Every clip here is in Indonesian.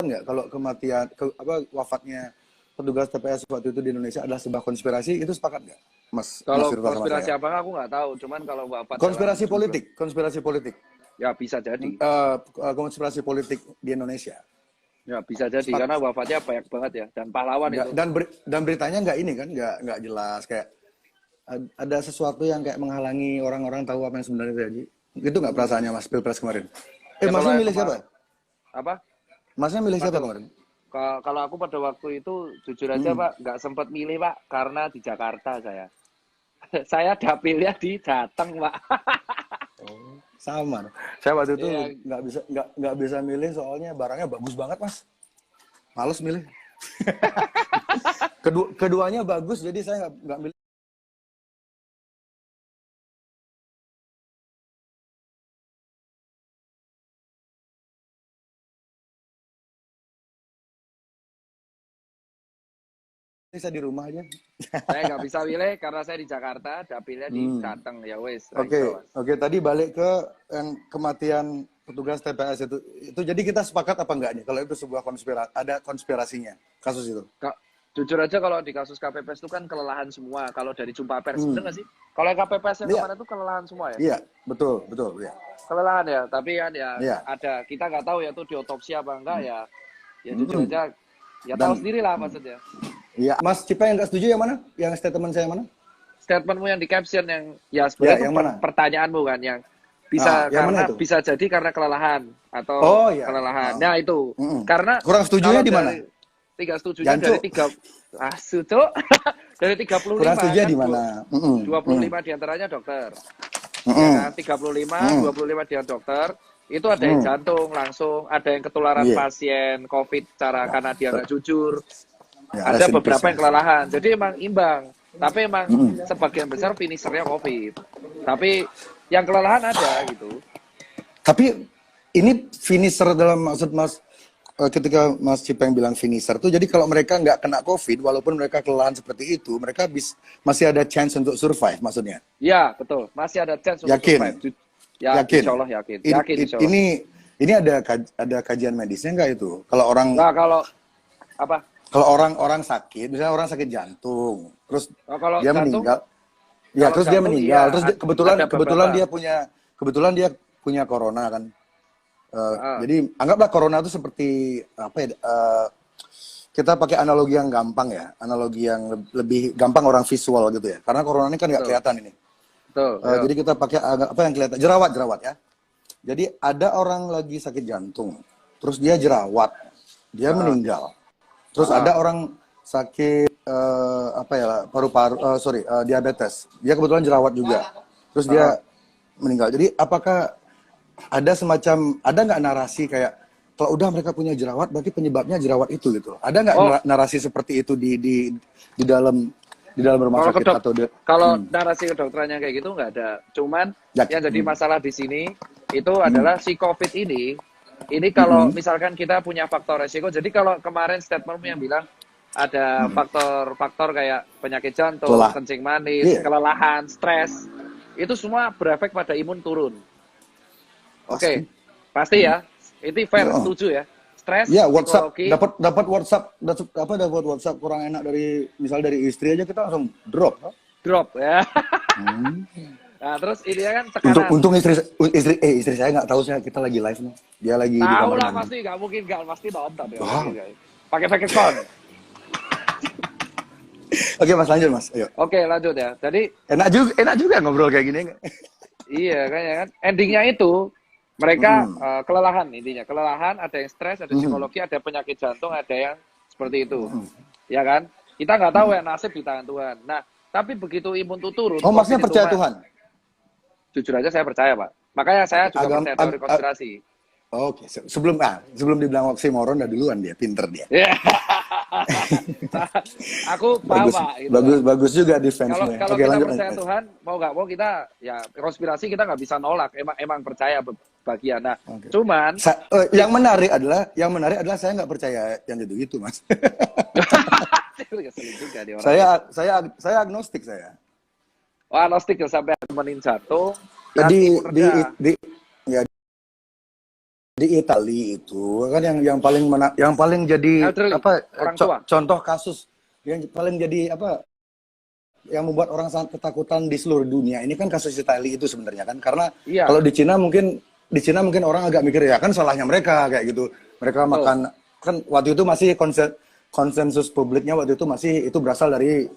nggak kalau kematian wafatnya petugas TPS waktu itu di Indonesia adalah sebuah konspirasi? Itu sepakat nggak, Mas Kalau Firza sama konspirasi saya? apa aku nggak tahu, cuman kalau wafat dalam jumlah, Konspirasi politik, ya bisa jadi. konspirasi politik di Indonesia. Ya bisa jadi, Sepak, karena wafatnya banyak banget ya, dan pahlawan nggak, itu. dan beritanya nggak ini kan, nggak jelas kayak ada sesuatu yang kayak menghalangi orang-orang tahu apa yang sebenarnya terjadi. Itu nggak perasaannya Mas Pilpres kemarin? Ya kalau Masnya yang milih siapa? apa? Masnya milih siapa Pada kemarin? kalau aku pada waktu itu jujur aja Hmm. Pak, nggak sempat milih Pak, karena di Jakarta saya. Saya dapilnya di Jateng Pak. Sama. Saya waktu itu Iya, nggak bisa milih soalnya barangnya bagus banget Mas. Males milih. Keduanya bagus jadi saya nggak milih. Saya di rumah aja. saya nggak bisa milih karena saya di Jakarta, dapilnya di Hmm. Jateng ya wes, Oke, oke. Tadi balik ke yang kematian petugas TPS itu. Itu jadi kita sepakat apa enggak nih? Kalau itu sebuah ada konspirasinya kasus itu. Kak, jujur aja kalau di kasus KPPS itu kan kelelahan semua. Kalau dari jumpa pers, Hmm. bener nggak sih? Kalau yang KPPS yang Iya, kemarin itu kelelahan semua ya? iya, betul, betul, ya. Kelelahan ya, tapi kan ya Iya. ada, kita nggak tahu ya tuh diotopsi apa enggak ya. Ya jujur Hmm. aja, ya tahu Dan sendiri lah maksudnya. iya, Mas Cipa yang nggak setuju yang mana? Yang statement saya mana? Statementmu yang di caption yang ya Ya, sebenarnya itu yang mana? pertanyaanmu kan yang bisa Yang mana karena itu? bisa jadi karena kelelahan atau Oh iya. kelelahan. Oh. Nah itu Mm-mm. karena Kurang setujunya kalau di mana? tiga setujunya Jancu. dari tiga Cuk. Dari 35 Kurang setujunya kan di mana? Mm-mm. 25 diantaranya dokter. Ya Mm-mm. kan 35, 25 dia dokter. Itu ada yang jantung langsung, ada yang ketularan Iya. pasien COVID cara karena dia nggak jujur. Ya, Ada rest in beberapa peace, yang ya. kelelahan. Jadi emang imbang. Tapi emang sebagian besar finishernya COVID. Tapi yang kelelahan ada gitu. Tapi ini finisher dalam maksud Mas ketika Mas Cipeng bilang finisher tuh jadi kalau mereka nggak kena COVID walaupun mereka kelelahan seperti itu mereka masih ada chance untuk survive maksudnya. Ya betul. Masih ada chance untuk Yakin? survive. Ya Yakin? insya Allah yakin. Ini, Yakin insya Allah. ini ada kajian medisnya nggak itu? Kalau orang Nah kalau apa? kalau orang sakit, misalnya orang sakit jantung, terus Nah, kalau dia jantung, meninggal, ya kalau terus dia jantung, meninggal, iya, terus ada kebetulan beberapa. kebetulan dia punya corona kan. Heeh. Jadi anggaplah corona itu seperti apa ya? Kita pakai analogi yang gampang ya, analogi yang lebih gampang orang visual gitu ya. Karena corona ini kan nggak Betul. kelihatan ini. Betul. Ya. Jadi kita pakai apa yang kelihatan? Jerawat ya. Jadi ada orang lagi sakit jantung, terus dia jerawat, dia meninggal. Terus ada orang sakit apa ya paru-paru, diabetes, dia kebetulan jerawat juga, terus dia meninggal. Jadi apakah ada nggak narasi kayak kalau udah mereka punya jerawat berarti penyebabnya jerawat itu gitu? Ada nggak narasi seperti itu di dalam rumah Kalau sakit atau kalau narasi kedokterannya kayak gitu nggak ada. Cuman yang jadi masalah di sini itu adalah si COVID ini kalau misalkan kita punya faktor resiko. Jadi kalau kemarin statementmu yang bilang ada faktor-faktor kayak penyakit jantung, kencing manis, kelelahan, stres, itu semua berefek pada imun turun. Oke, pasti ya. Itu fair, setuju ya. Stres, ya, WhatsApp, psikologi. dapat WhatsApp kurang enak dari istri aja kita langsung drop. Drop ya. Nah, terus ini kan tekanan. Untung istri saya nggak tahu kita lagi live nih. Dia lagi di tahu kamar lah mandi. nggak pasti nonton ya. Pakai account. Oke Mas, lanjut Mas. Ayo. Oke, lanjut ya. Jadi enak juga ngobrol kayak gini. iya kayaknya kan endingnya itu mereka kelelahan intinya. Kelelahan, ada yang stres, ada psikologi, ada penyakit jantung, ada yang seperti itu. Ya kan? Kita nggak tahu ya nasib di tangan Tuhan. Nah, tapi begitu imun itu turun. Oh, maksudnya percaya Tuhan? Jujur aja saya percaya, Pak. Makanya saya juga percaya teori konspirasi. Oke, sebelum dibilang oksimoron udah duluan dia, pinter dia. Aku paham, Pak. Gitu bagus juga defense-nya. Kalau kita percaya Tuhan, mau nggak mau kita ya konspirasi kita nggak bisa nolak. Emang percaya bagian. Nah, cuman yang menarik adalah saya nggak percaya yang gitu Mas. Saya agnostik saya. Oh, agnostik ya sampai menin jatuh. Di di Italia itu kan yang paling jadi elderly, apa orang tua. contoh kasus yang paling jadi apa yang membuat orang sangat ketakutan di seluruh dunia ini kan kasus Italia itu sebenarnya kan karena Iya, kalau di Cina mungkin orang agak mikir ya kan salahnya mereka kayak gitu mereka betul. makan kan waktu itu masih konsensus publiknya waktu itu masih itu berasal dari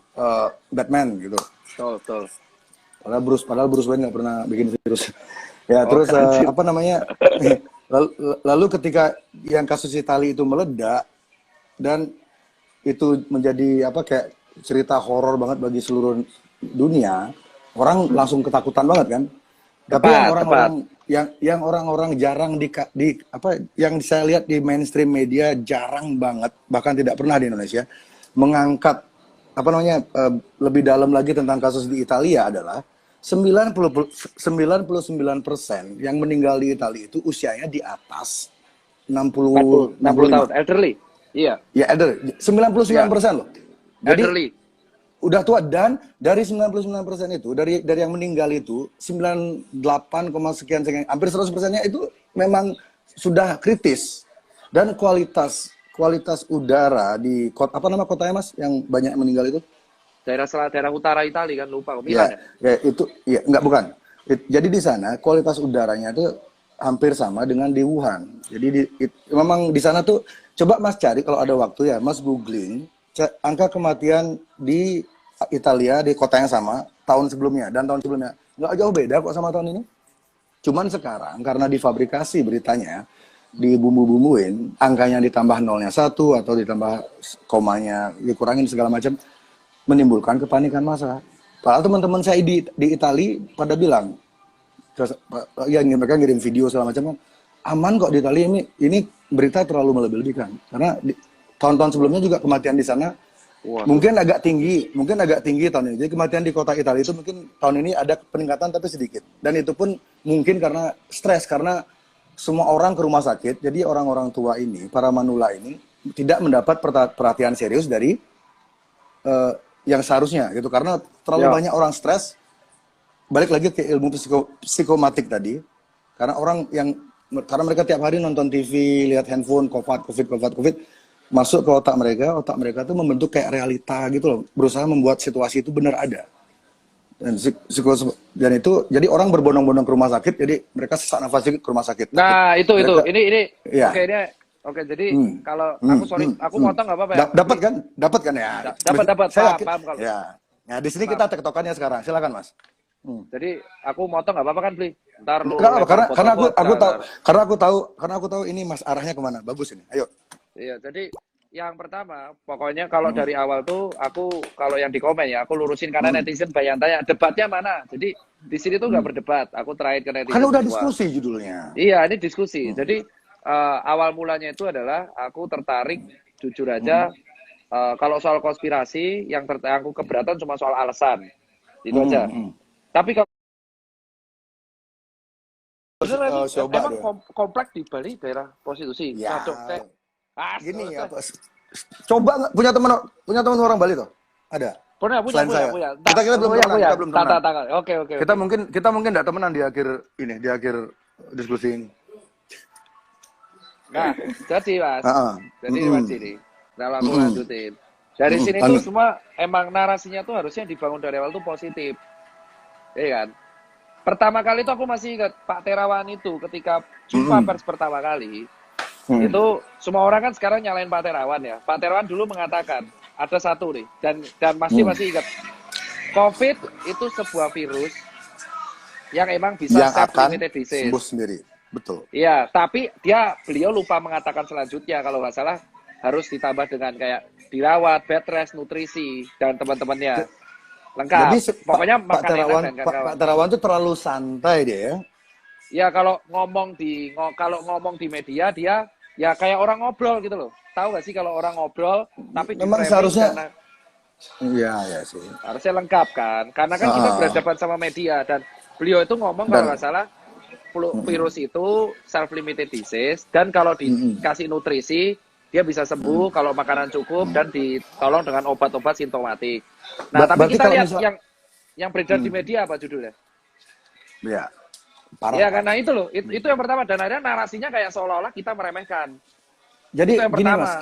Batman gitu Betul, betul. padahal Bruce Wayne nggak pernah bikin virus ya Oh, terus anjir. apa namanya lalu ketika yang kasus Italia itu meledak dan itu menjadi apa kayak cerita horor banget bagi seluruh dunia, orang langsung ketakutan banget kan. Tapi yang Tepat, tepat. orang-orang yang orang-orang jarang di apa yang saya lihat di mainstream media jarang banget bahkan tidak pernah di Indonesia mengangkat apa namanya lebih dalam lagi tentang kasus di Italia adalah 99% yang meninggal di Italia itu usianya di atas 60 60 65. tahun, elderly. Iya, Ya, ada 99% iya, loh. Jadi elderly. udah tua dan dari 99% itu dari yang meninggal itu 98, sekian sekian hampir 100%-nya itu memang sudah kritis. Dan kualitas udara di kota apa nama kotanya Mas yang banyak meninggal itu? Daerah utara Italia kan, lupa. Ya, Milan ya? ya itu ya enggak bukan. Jadi di sana kualitas udaranya itu hampir sama dengan di Wuhan. Jadi memang di sana tuh coba Mas cari kalau ada waktu ya, Mas googling angka kematian di Italia di kota yang sama tahun sebelumnya dan tahun sebelumnya. Nggak jauh beda kok sama tahun ini. Cuman sekarang karena difabrikasi beritanya, dibumbu-bumbuin, angkanya ditambah nolnya satu atau ditambah komanya dikurangin segala macam, menimbulkan kepanikan massa. Padahal teman-teman saya di Italia pada bilang, ya mereka ngirim video segala macam kan, aman kok di Italia ini berita terlalu melebih-lebihkan. Karena tahun-tahun sebelumnya juga kematian di sana Waduh. mungkin agak tinggi tahun ini. Jadi kematian di kota Italia itu mungkin tahun ini ada peningkatan tapi sedikit. Dan itu pun mungkin karena stres karena semua orang ke rumah sakit. Jadi orang-orang tua ini, para manula ini tidak mendapat perhatian serius dari yang seharusnya gitu karena terlalu Ya, banyak orang stres. Balik lagi ke ilmu psikomatik tadi. Karena mereka tiap hari nonton TV, lihat handphone, COVID, masuk ke otak mereka tuh membentuk kayak realita gitu loh, berusaha membuat situasi itu benar ada. Dan itu jadi orang berbondong-bondong ke rumah sakit, jadi mereka sesak nafas dikit ke rumah sakit. nah itu Mereka, ini ya, oke ini oke jadi kalau aku sorry aku motong nggak apa-apa ya. dapat kan ya. Dapat Saya paham yakin, paham kalau ya. Nah di sini paham. kita tektokannya sekarang, silakan Mas. Jadi aku motong nggak apa-apa kan, Bli? Ntar lu Kenapa? lempar Karena aku tahu ini Mas arahnya kemana. Bagus ini. Ayo. Iya, jadi yang pertama, pokoknya kalau dari awal tuh aku kalau yang di komen ya, aku lurusin karena netizen banyak tanya debatnya mana. Jadi di sini tuh nggak berdebat, aku terakhir ke netizen Kan udah semua. diskusi judulnya. Iya, ini diskusi. Jadi awal mulanya itu adalah aku tertarik jujur aja kalau soal konspirasi yang aku keberatan cuma soal alasan. Itu aja. Tapi kalau bener Coba emang deh. komplek di Bali daerah prostitusi. Ya. Cocok teh. Gini apa? Coba nggak punya teman orang Bali tuh? Ada. Punya. Selain saya. Kita belum temenan. Kita belum temenan. Oke. Kita mungkin nggak temenan di akhir diskusi ini. Nah, jadi Mas. Jadi Mas ini. Nah, aku lanjutin. Dari sini tuh semua emang narasinya tuh harusnya dibangun dari awal tuh positif. Iya kan? Pertama kali tuh aku masih ingat Pak Terawan itu ketika jumpa pers pertama kali. Itu semua orang kan sekarang nyalain Pak Terawan ya. Pak Terawan dulu mengatakan ada satu nih dan masih ingat. COVID itu sebuah virus yang emang bisa yang akan self-limited disease. sembuh sendiri. Betul. Iya, tapi beliau lupa mengatakan selanjutnya kalau nggak salah harus ditambah dengan kayak dirawat, bed rest, nutrisi dan teman-temannya lengkap. Jadi Pokoknya Pak makan enak dan Pak Terawan itu terlalu santai dia ya. Ya kalau ngomong di media dia ya kayak orang ngobrol gitu loh. Tahu nggak sih kalau orang ngobrol tapi memang seharusnya iya sih. Harusnya lengkap kan. Karena kan kita berhadapan sama media dan beliau itu ngomong kalau nggak salah virus itu self-limited disease dan kalau dikasih nutrisi dia bisa sembuh kalau makanan cukup dan ditolong dengan obat-obat simptomatik. Nah, tapi kita lihat yang beredar di media apa judulnya? Ya. Parah. Ya karena itu loh, itu yang pertama, dan akhirnya narasinya kayak seolah-olah kita meremehkan. Jadi Itu yang gini pertama. Mas,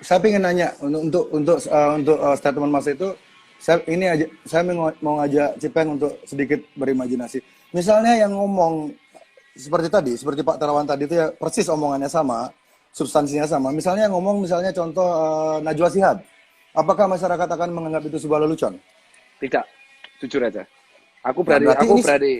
saya ingin nanya untuk statement Mas itu, saya mau ngajak Cipeng untuk sedikit berimajinasi. Misalnya yang ngomong seperti tadi, seperti Pak Terawan tadi itu ya persis omongannya sama, substansinya sama. Misalnya yang ngomong contoh Najwa Shihab. Apakah masyarakat akan menganggap itu sebuah lelucon? Tidak, jujur aja. Aku Nah, berani, berarti aku ini berani.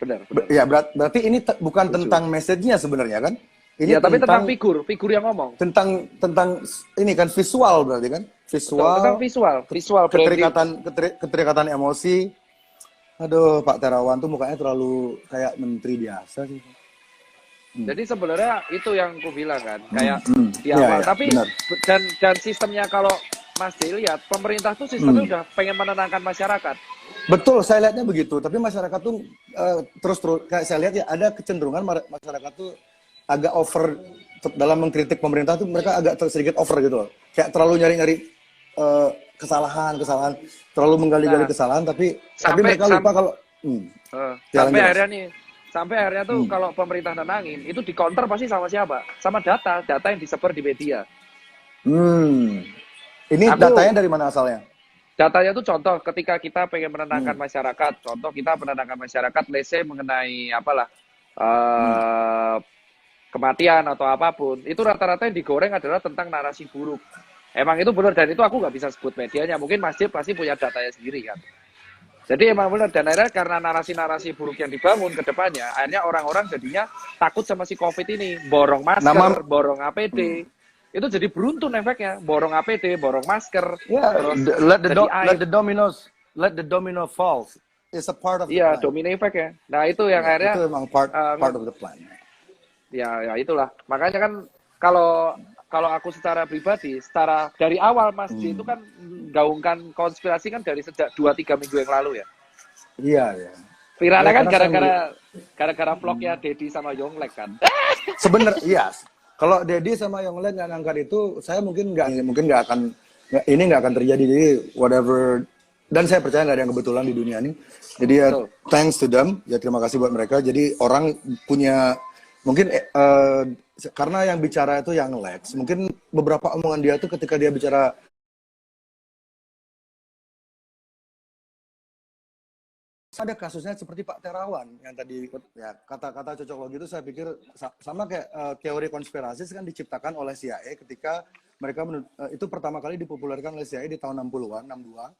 Benar, benar. ya berarti ini bukan Jujur. tentang message-nya sebenarnya kan? Ini Ya, tapi tentang tentang figur yang ngomong. tentang ini kan visual berarti kan? Betul, tentang Visual, visual branding. keterikatan emosi. Aduh, Pak Terawan tuh mukanya terlalu kayak menteri biasa sih. Jadi sebenarnya itu yang aku bilang kan, kayak di Ya, awal. ya, Tapi benar. dan sistemnya kalau Mas dilihat, pemerintah tuh sistemnya udah pengen menenangkan masyarakat. Betul, saya lihatnya begitu. Tapi masyarakat tuh terus kayak saya lihat ya ada kecenderungan masyarakat tuh agak over dalam mengkritik pemerintah tuh mereka agak sedikit over gitu loh. Kayak terlalu nyari-nyari kesalahan, terlalu menggali-gali Nah, kesalahan tapi sampai mereka lupa kalau jalan sampai jelas. akhirnya nih, sampai akhirnya tuh kalau pemerintah nenangin, itu di counter pasti sama siapa? Sama data yang disebar di media. Ini datanya dari mana asalnya? Datanya tuh contoh ketika kita pengen menenangkan masyarakat, contoh kita menenangkan masyarakat, let's say mengenai apalah kematian atau apapun, itu rata-rata yang digoreng adalah tentang narasi buruk. Emang itu benar, dan itu aku nggak bisa sebut medianya. Mungkin Mas Jip pasti punya datanya sendiri kan. Jadi emang benar, dan akhirnya karena narasi-narasi buruk yang dibangun ke depannya, akhirnya orang-orang jadinya takut sama si COVID ini. Borong masker, borong APD. Itu jadi beruntun efeknya. Borong APD, borong masker. Yeah, terus let the domino falls. It's a part of the Iya, plan. domino effect ya. Nah itu yang akhirnya itu emang part of the plan. Ya itulah. Makanya kan kalau aku secara pribadi, secara dari awal Mas J itu kan gaungkan konspirasi kan dari sejak 2-3 minggu yang lalu ya. Iya, ya. Viralnya kan gara-gara vlognya Dedi sama Yonglek kan. Sebenarnya iya. Kalau Dedi sama Yonglek nggak ngangkat itu, saya mungkin nggak akan terjadi. Jadi whatever, dan saya percaya nggak ada yang kebetulan di dunia ini. Jadi ya thanks to them, ya terima kasih buat mereka. Jadi orang punya mungkin karena yang bicara itu yang Lex, mungkin beberapa omongan dia tuh ketika dia bicara ada kasusnya seperti Pak Terawan yang tadi ya kata-kata cocok logi itu saya pikir sama kayak teori konspirasi kan diciptakan oleh CIA ketika mereka itu pertama kali dipopulerkan oleh CIA di tahun 60-an, 62.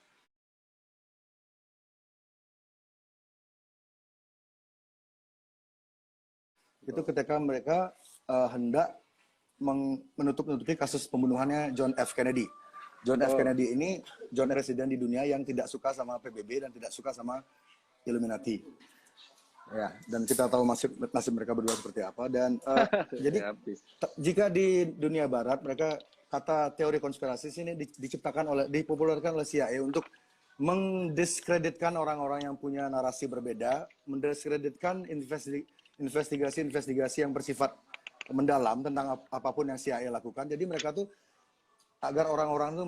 Itu ketika mereka hendak menutupi kasus pembunuhannya John F. Kennedy. John F. Kennedy ini John Residen di dunia yang tidak suka sama PBB dan tidak suka sama Illuminati. Ya, dan kita tahu nasib mereka berdua seperti apa. Dan jadi jika di dunia Barat mereka kata teori konspirasi ini dipopulerkan oleh CIA untuk mendiskreditkan orang-orang yang punya narasi berbeda, mendiskreditkan investigasi yang bersifat mendalam tentang apapun yang CIA lakukan. Jadi mereka tuh agar orang-orang tuh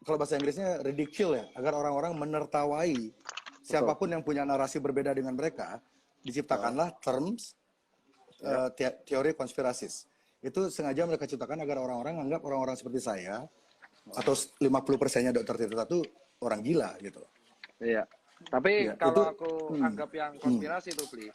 kalau bahasa Inggrisnya ridicule ya, agar orang-orang menertawai siapapun yang punya narasi berbeda dengan mereka, diciptakanlah terms teori konspirasis. Itu sengaja mereka ciptakan agar orang-orang anggap orang-orang seperti saya atau 50%-nya Dr. Tirta itu orang gila gitu. Iya. Tapi ya, kalau aku anggap yang konspirasi itu Bli.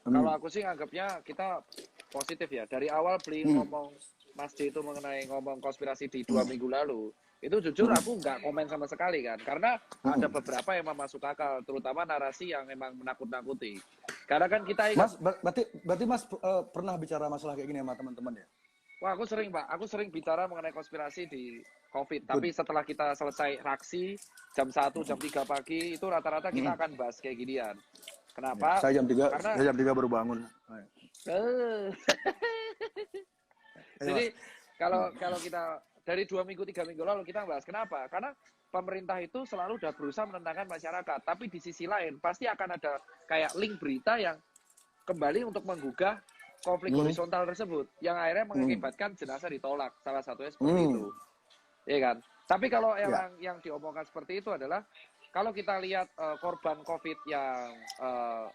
Kalau aku sih anggapnya kita positif ya. Dari awal Bli ngomong Mas J itu mengenai ngomong konspirasi di 2 minggu lalu. Itu jujur aku nggak komen sama sekali kan, karena ada beberapa yang masuk akal, terutama narasi yang memang menakut-nakuti. Karena kan kita ingat, Mas, berarti Mas pernah bicara masalah kayak gini sama teman-teman ya? Wah, aku sering bicara mengenai konspirasi di COVID. Tapi setelah kita selesai raksi jam 1, jam 3 pagi itu rata-rata kita akan bahas kayak ginian. Kenapa? Ya, saya jam 3 baru bangun. Jadi kalau kita dari 2 minggu 3 minggu lalu kita bahas kenapa? Karena pemerintah itu selalu udah berusaha menenangkan masyarakat, tapi di sisi lain pasti akan ada kayak link berita yang kembali untuk menggugah konflik horizontal tersebut, yang akhirnya mengakibatkan jenazah ditolak. Salah satunya seperti itu, ya kan? Tapi kalau yang diomongkan seperti itu adalah kalau kita lihat korban COVID yang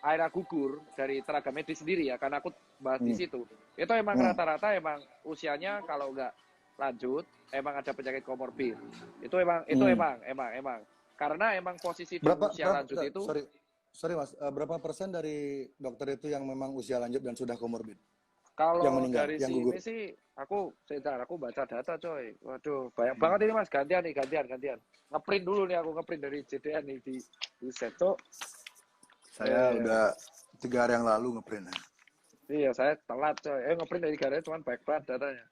akhirnya gugur dari tenaga medis sendiri ya, karena aku bahas di situ, itu emang rata-rata emang usianya kalau nggak lanjut, emang ada penyakit komorbid. Itu emang. Karena emang posisi di usia lanjut itu. Sorry Mas, berapa persen dari dokter itu yang memang usia lanjut dan sudah komorbid? Kalau yang meninggal, dari yang gugur. Sini sih, aku baca data coy. Waduh, banyak banget ini Mas. Gantian. Ngeprint dulu nih, aku ngeprint dari JDN nih di Seto. Saya udah 3 hari yang lalu ngeprint. Iya, saya telat coy. Ngeprint dari 3 hari cuman baik banget datanya.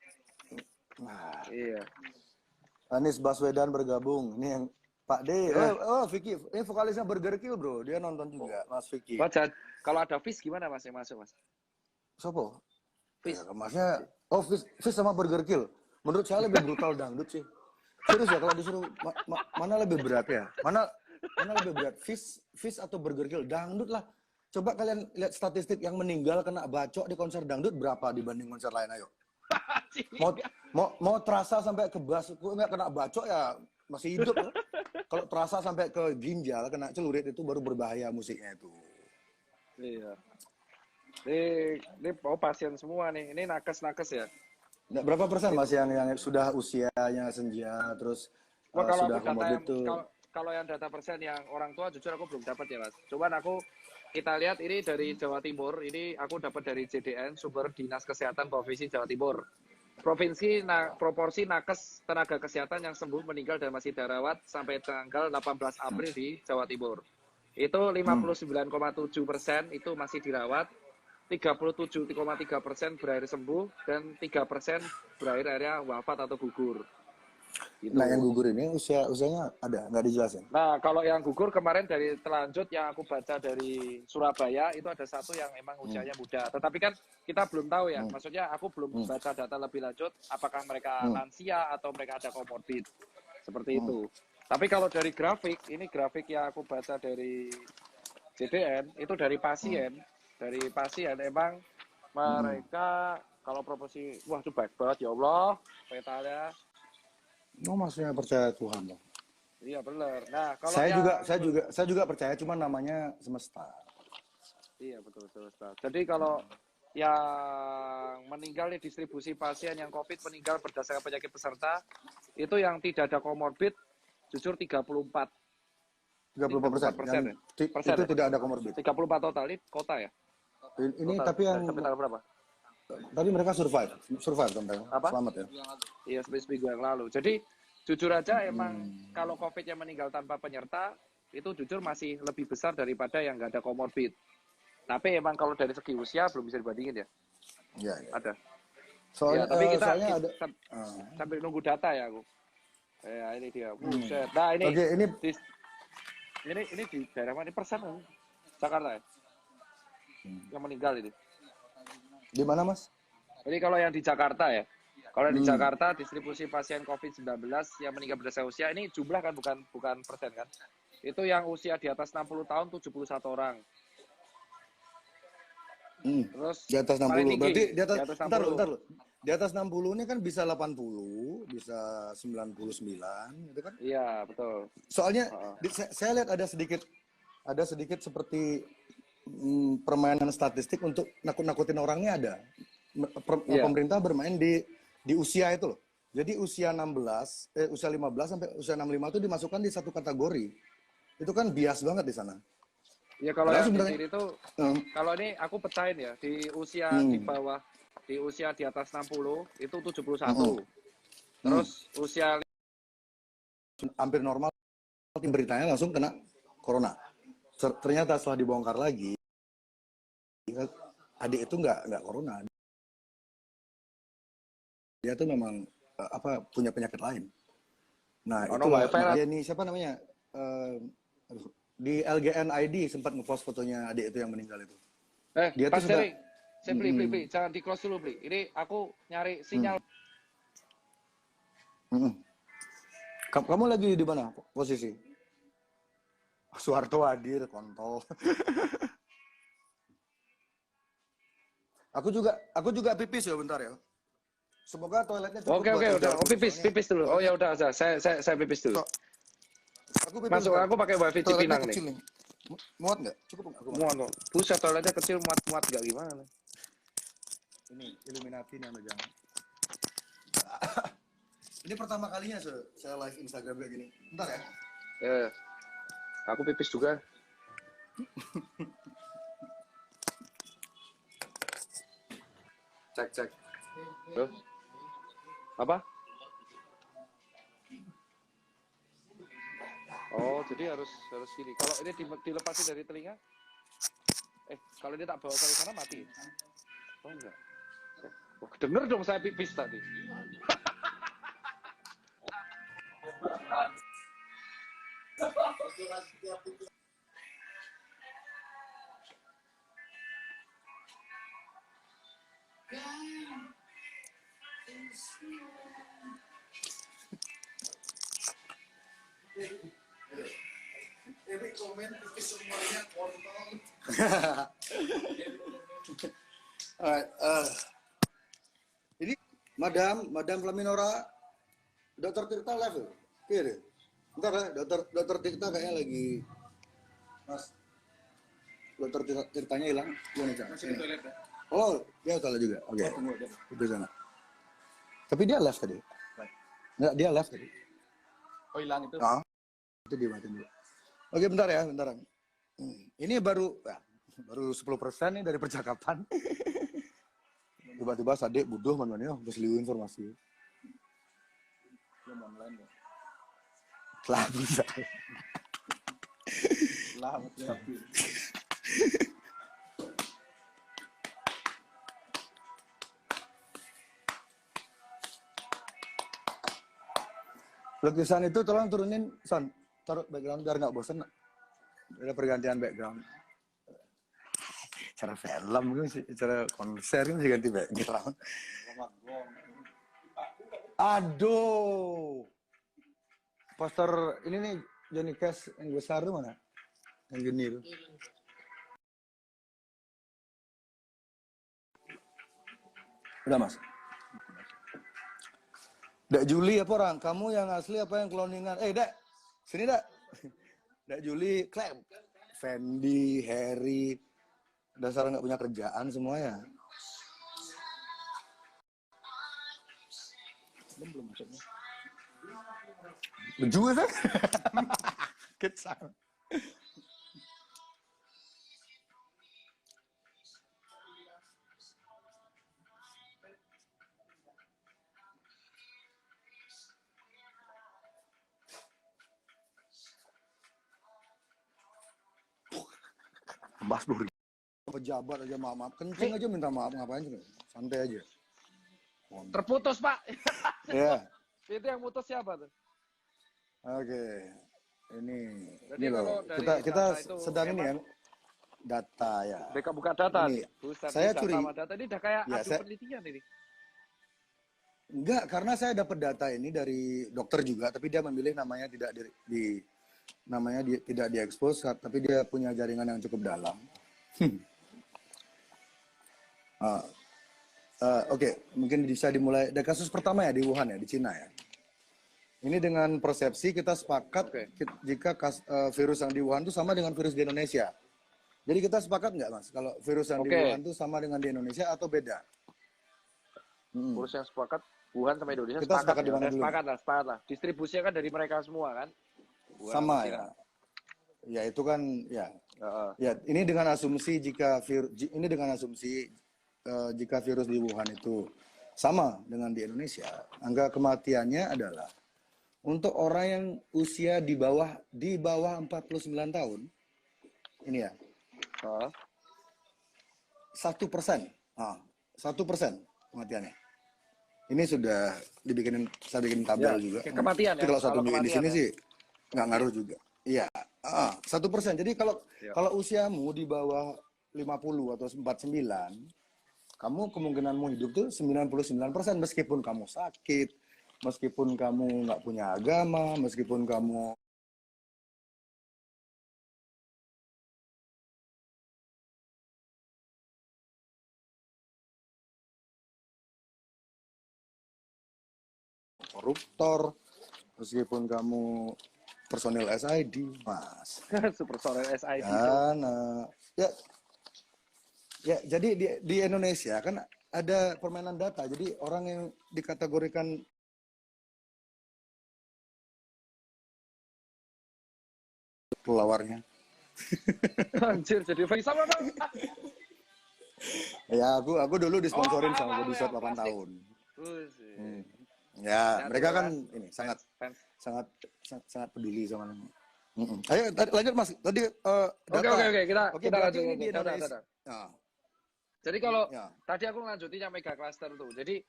Nah. Iya. Anies Baswedan bergabung. Ini yang Pak D. Vicky. Ini vokalisnya Burger Kill bro. Dia nonton juga, Mas Vicky. Kalau ada Fish gimana Mas yang masuk Mas? Sopo? Fish. Ya, Masnya, Fish sama Burger Kill. Menurut saya lebih brutal dangdut sih. Serius ya, kalau disuruh mana lebih berat ya? Mana lebih berat? Fish atau Burger Kill? Dangdut lah. Coba kalian lihat statistik yang meninggal kena bacok di konser dangdut berapa dibanding konser lain, ayo. Mau terasa sampai ke bas, nggak kena bacok ya masih hidup. Ya. Kalau terasa sampai ke ginjal, kena celurit itu baru berbahaya musiknya itu. Iya. Ini pasien semua nih. Ini nakes ya. Nah, berapa persen Mas yang sudah usianya senja terus sudah komorbid itu? Kalau yang data persen yang orang tua jujur aku belum dapat ya Mas. Cuman kita lihat ini dari Jawa Timur. Ini aku dapat dari JDN, sumber Dinas Kesehatan Provinsi Jawa Timur. Proporsi nakes tenaga kesehatan yang sembuh, meninggal dan masih dirawat sampai tanggal 18 April di Jawa Timur. Itu 59,7% itu masih dirawat. 37,3% berakhir sembuh dan 3% berakhir akhirnya wafat atau gugur. Gitu. Nah yang gugur ini usianya ada nggak dijelasin? Nah kalau yang gugur kemarin dari telanjut yang aku baca dari Surabaya itu ada satu yang emang usianya muda. Tetapi kan kita belum tahu ya. Maksudnya aku belum baca data lebih lanjut apakah mereka lansia atau mereka ada komorbid seperti itu. Tapi kalau dari grafik, ini grafik yang aku baca dari JDN itu dari pasien. Dari pasien emang mereka kalau proporsi wah itu baik banget ya Allah petanya. Maksudnya percaya Tuhan loh. Iya benar. Nah kalau saya juga percaya, cuma namanya semesta. Iya betul semesta. Jadi kalau yang meninggal di distribusi pasien yang COVID meninggal berdasarkan penyakit peserta itu yang tidak ada komorbid jujur 34%. 34%. Itu tidak ada komorbid. 34 total ini kota ya. Ini total, tapi yang sampai tanggal berapa? Tapi mereka survive sampai selamat ya. Iya, seminggu yang lalu. Jadi jujur aja emang kalau COVID yang meninggal tanpa penyerta itu jujur masih lebih besar daripada yang nggak ada komorbid. Tapi emang kalau dari segi usia belum bisa dibandingin ya. Iya. Ada. Soalnya, tapi kita ada sambil nunggu data ya aku. Ya ini dia. Buset. Nah ini. Oke, ini di daerah mana? Persen Jakarta ya. Yang meninggal ini. Di mana Mas? Jadi kalau yang di Jakarta ya. Kalau di Jakarta distribusi pasien COVID-19 yang meninggal berdasarkan usia ini jumlah kan bukan persen kan. Itu yang usia di atas 60 tahun 71 orang. Terus di atas 60. Tinggi, berarti di atas 60. Bentar loh. Di atas 60 ini kan bisa 80, bisa 99 gitu kan? Iya, betul. Soalnya saya lihat ada sedikit seperti permainan statistik untuk nakut-nakutin orangnya ada. Pemerintah bermain di usia itu loh. Jadi usia 15 sampai usia 65 itu dimasukkan di satu kategori. Itu kan bias banget di sana. Ya kalau yang di sini itu kalau ini aku pecahin ya, di usia di bawah, di usia di atas 60 itu 71. Terus usia hampir normal, beritanya langsung kena corona. Ternyata setelah dibongkar lagi, adik itu nggak corona. Dia tuh memang punya penyakit lain. Nah itu dia nih siapa namanya di LGN ID sempat ngepost fotonya adik itu yang meninggal itu. Dia tuh saya beli, jangan di close dulu beli. Ini aku nyari sinyal. Kamu lagi di mana posisi? Soeharto hadir, kontol. Aku juga pipis ya bentar ya. Semoga toiletnya cukup. Oke, udah. Pipis dulu. Oh ya udah, saya pipis dulu. Aku pipis Masuk, bentar. aku pakai wifi Toiletnya Cipinang nih. kecil nih. Muat nggak? Cukup nggak? Aku Muat kok. Buset, toiletnya kecil, muat gak gimana. Ini Illuminati nih Anda jangan. Ini pertama kalinya saya live Instagram kayak gini. Bentar ya. Aku pipis juga. Cek. Loh? Apa? Oh, jadi harus gini. Kalau ini dilepasin dari telinga, kalau ini tak bawa ke sana mati. Oh enggak. Oh, denger dong saya pipis tadi. Ini komen pipis semuanya kontol. Ini Madam Flaminora, Dokter Tirta live ya? Iya deh. Bentar ya, Dokter Tirta kayaknya lagi. Mas, Dokter Tirtanya hilang. Gimana cara? Masih di toilet ya? Oh, dia toilet juga. Oke. Itu sana. Tapi dia live tadi. Enggak, dia live tadi. Oh, hilang itu? Ah, itu dimatiin dulu. Oke, bentar ya, bentaran. Ini baru 10% nih dari percakapan. Tiba-tiba Sadik butuh mana besliu informasi. Belum online ya? Telah bisa. Selamat ya. Lukisan itu tolong turunin, Son. Taruh background biar nggak bosen. Ada pergantian background. Cara film kan sih, cara konser kan sih ganti background. Aduh. Poster ini nih Johnny Cash yang besar tuh mana? Yang gini tuh. Udah Mas. Dak Juli apa orang? Kamu yang asli apa yang cloningan? Dak, sini Dak. Dak Juli, klaim. Fendi, Harry, dasar nggak punya kerjaan semua ya. Belum masuknya. Juga kan? Kecil. Mas Buri. Pejabat aja maaf, kencing aja minta maaf, ngapain sih? Santai aja. Terputus, Pak. Ya. Itu yang putus siapa tuh? Oke. Ini Jadi loh. dari Kita itu sedang ini ya. Data ya. Mereka buka data Ini, nih. Buset, saya data curi. sama data ini udah kayak Ya, adu penelitian ini. Enggak, karena saya dapat data ini dari dokter juga, tapi dia memilih namanya tidak tidak diekspos, tapi dia punya jaringan yang cukup dalam. Oke, mungkin bisa dimulai dari kasus pertama ya di Wuhan ya, di Cina ya. Ini dengan persepsi kita sepakat jika virus yang di Wuhan itu sama dengan virus di Indonesia. Jadi kita sepakat nggak Mas, kalau virus yang di Wuhan itu sama dengan di Indonesia atau beda? Virus yang sepakat Wuhan sama Indonesia kita sepakat di mana dulu? Sepakat lah. Distribusinya kan dari mereka semua kan. Wuhan sama ya. Ya itu kan ya. Ya ini dengan asumsi jika virus di Wuhan itu sama dengan di Indonesia, angka kematiannya adalah untuk orang yang usia di bawah 49 tahun, ini ya, 1%, 1% kematiannya. Ini sudah saya bikin tabel ya, juga. Kematian ya. Kalau satu bikin di sini sih nggak ngaruh juga. Iya, 1%. Jadi kalau usiamu di bawah 50 atau 49, kamu kemungkinanmu hidup tuh 99% meskipun kamu sakit, meskipun kamu nggak punya agama, meskipun kamu koruptor, meskipun kamu personil SID, Mas. Super Sore SID. Dan ya jadi di Indonesia kan ada permainan data. Jadi orang yang dikategorikan pelawarnya. Anjir, jadi sama dong. Ya, aku dulu disponsorin sama Body Shop 8 tahun. Ya, mereka kan ini sangat peduli sama. Ayo lanjut Mas. Tadi Oke, kita lanjut ini di Indonesia. Nah. Jadi kalau tadi aku lanjutin yang mega cluster tuh. Jadi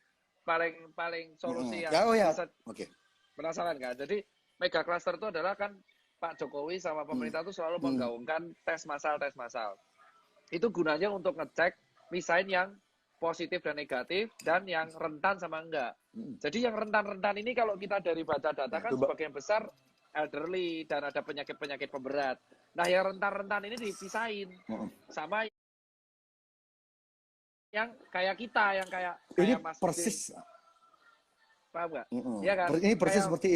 paling solusi yang bisa penasaran kan. Jadi mega cluster itu adalah kan Pak Jokowi sama pemerintah tuh selalu menggaungkan tes massal. Itu gunanya untuk ngecek misain yang positif dan negatif dan yang rentan sama enggak. Jadi yang rentan-rentan ini kalau kita dari baca data kan sebagian besar elderly dan ada penyakit-penyakit pemberat. Nah, yang rentan-rentan ini dipisahin sama yang kayak kita, yang kayak Mas persis. Paham nggak? Iya kan? Ini persis seperti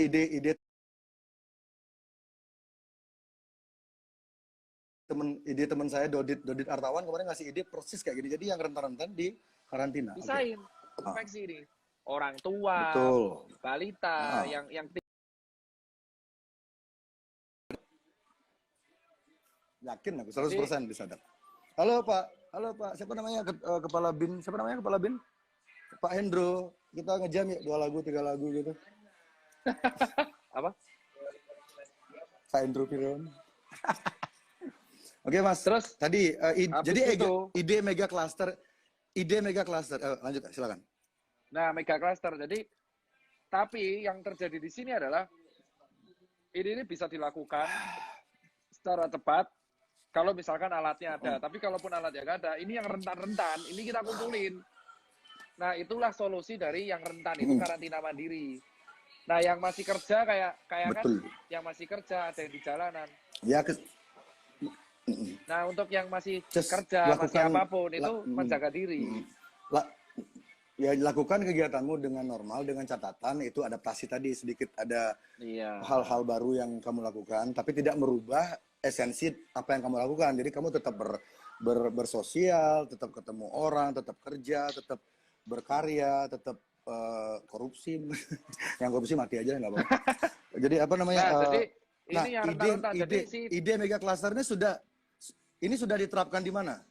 ide teman saya Dodit Artawan kemarin ngasih ide persis kayak gini. Jadi yang rentan-rentan di karantina. Pisahin infeksi ini. Orang tua, balita, yang yakin aku 100% disadap. Halo Pak, siapa namanya kepala BIN? Siapa namanya kepala BIN? Pak Hendro. Kita ngejam ya 2 lagu 3 lagu gitu. Apa? Pak Hendro Piron. Oke Mas, terus tadi jadi ide mega cluster, lanjut silakan. Nah, mega cluster. Jadi tapi yang terjadi di sini adalah ini bisa dilakukan secara cepat kalau misalkan alatnya ada. Tapi kalaupun alatnya nggak ada, ini yang rentan-rentan, ini kita kumpulin. Nah, itulah solusi dari yang rentan itu karantina mandiri. Nah, yang masih kerja kayak kan yang masih kerja ada yang di jalanan. Ya, nah, untuk yang masih kerja, masih apapun itu menjaga diri. Ya, lakukan kegiatanmu dengan normal, dengan catatan itu adaptasi tadi sedikit ada hal-hal baru yang kamu lakukan, tapi tidak merubah esensi apa yang kamu lakukan. Jadi kamu tetap bersosial, tetap ketemu orang, tetap kerja, tetap berkarya, tetap korupsi. Yang korupsi mati aja nggak apa-apa. Jadi apa namanya? Ide mega cluster ini sudah diterapkan di mana?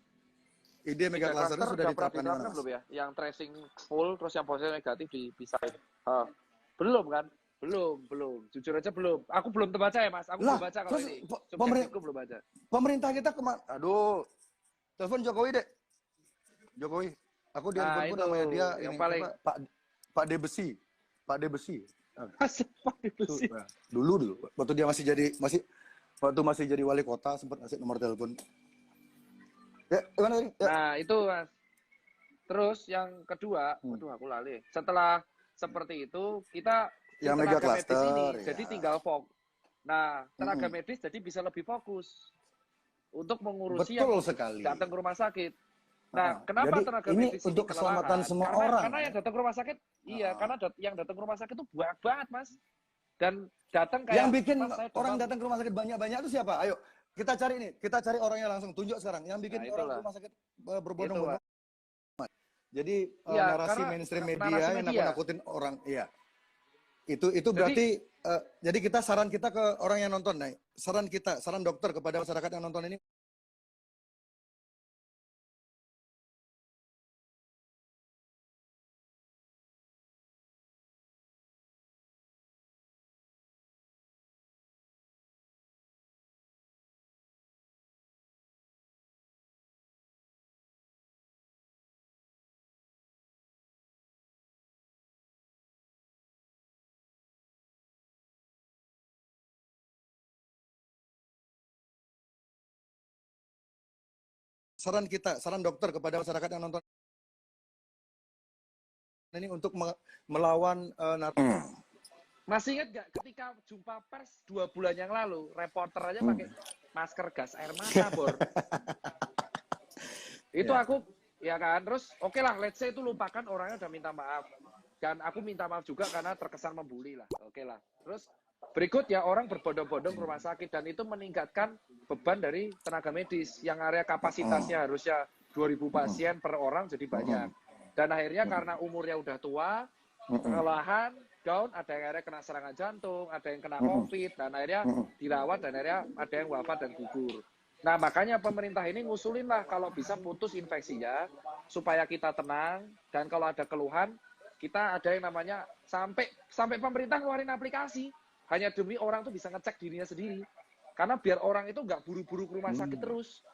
Ide mega cluster ini sudah diterapkan di mana? Belum ya? Yang tracing full terus yang positif negatif dipisahin. Belum kan? Belum. Jujur aja belum. Aku belum terbaca ya, Mas. Aku belum baca kalau ini. Subjektifku belum baca. Pemerintah kita aduh. Telepon Jokowi, Dek. Jokowi. Aku di handphone pun namanya dia yang paling Pak Debesi. Pak Debesi. Pak Debesi. Dulu waktu dia masih jadi wali kota sempat ngasih nomor telepon. Ya, gimana tadi? Ya. Nah, itu Mas. Terus yang kedua, aku lali. Setelah seperti itu, kita yang mega cluster ini, jadi tinggal fokus. Nah, tenaga medis jadi bisa lebih fokus untuk mengurusi yang datang ke rumah sakit. Nah, kenapa jadi tenaga ini medis untuk keselamatan semua orang? Karena yang datang ke rumah sakit, karena yang datang ke rumah sakit itu banyak banget, Mas. Dan datang kayak yang bikin orang datang ke rumah sakit banyak-banyak itu siapa? Ayo, kita cari orangnya langsung, tunjuk sekarang. Yang bikin orang ke rumah sakit berbondong-bondong. Jadi narasi mainstream media yang nakut-nakutin orang, Itu berarti jadi saran kita ke orang yang nonton, saran dokter kepada masyarakat yang nonton ini. Saran dokter kepada masyarakat yang nonton ini untuk melawan Masih ingat gak ketika jumpa pers 2 bulan yang lalu, reporter aja pakai masker gas air mata, Bor. Itu aku, ya kan, terus oke lah, let's say itu lupakan orangnya udah minta maaf. Dan aku minta maaf juga karena terkesan membuli lah. Oke lah. Terus berikut ya, orang berbondong-bondong ke rumah sakit dan itu meningkatkan beban dari tenaga medis yang area kapasitasnya harusnya 2.000 pasien per orang jadi banyak. Dan akhirnya karena umurnya udah tua, kelelahan, down, ada yang akhirnya kena serangan jantung, ada yang kena COVID, dan akhirnya dirawat, dan akhirnya ada yang wafat dan gugur. Nah, makanya pemerintah ini ngusulin lah kalau bisa putus infeksinya, supaya kita tenang, dan kalau ada keluhan, kita ada yang namanya, sampai pemerintah ngeluarin aplikasi, hanya demi orang tuh bisa ngecek dirinya sendiri. Karena biar orang itu nggak buru-buru ke rumah sakit terus.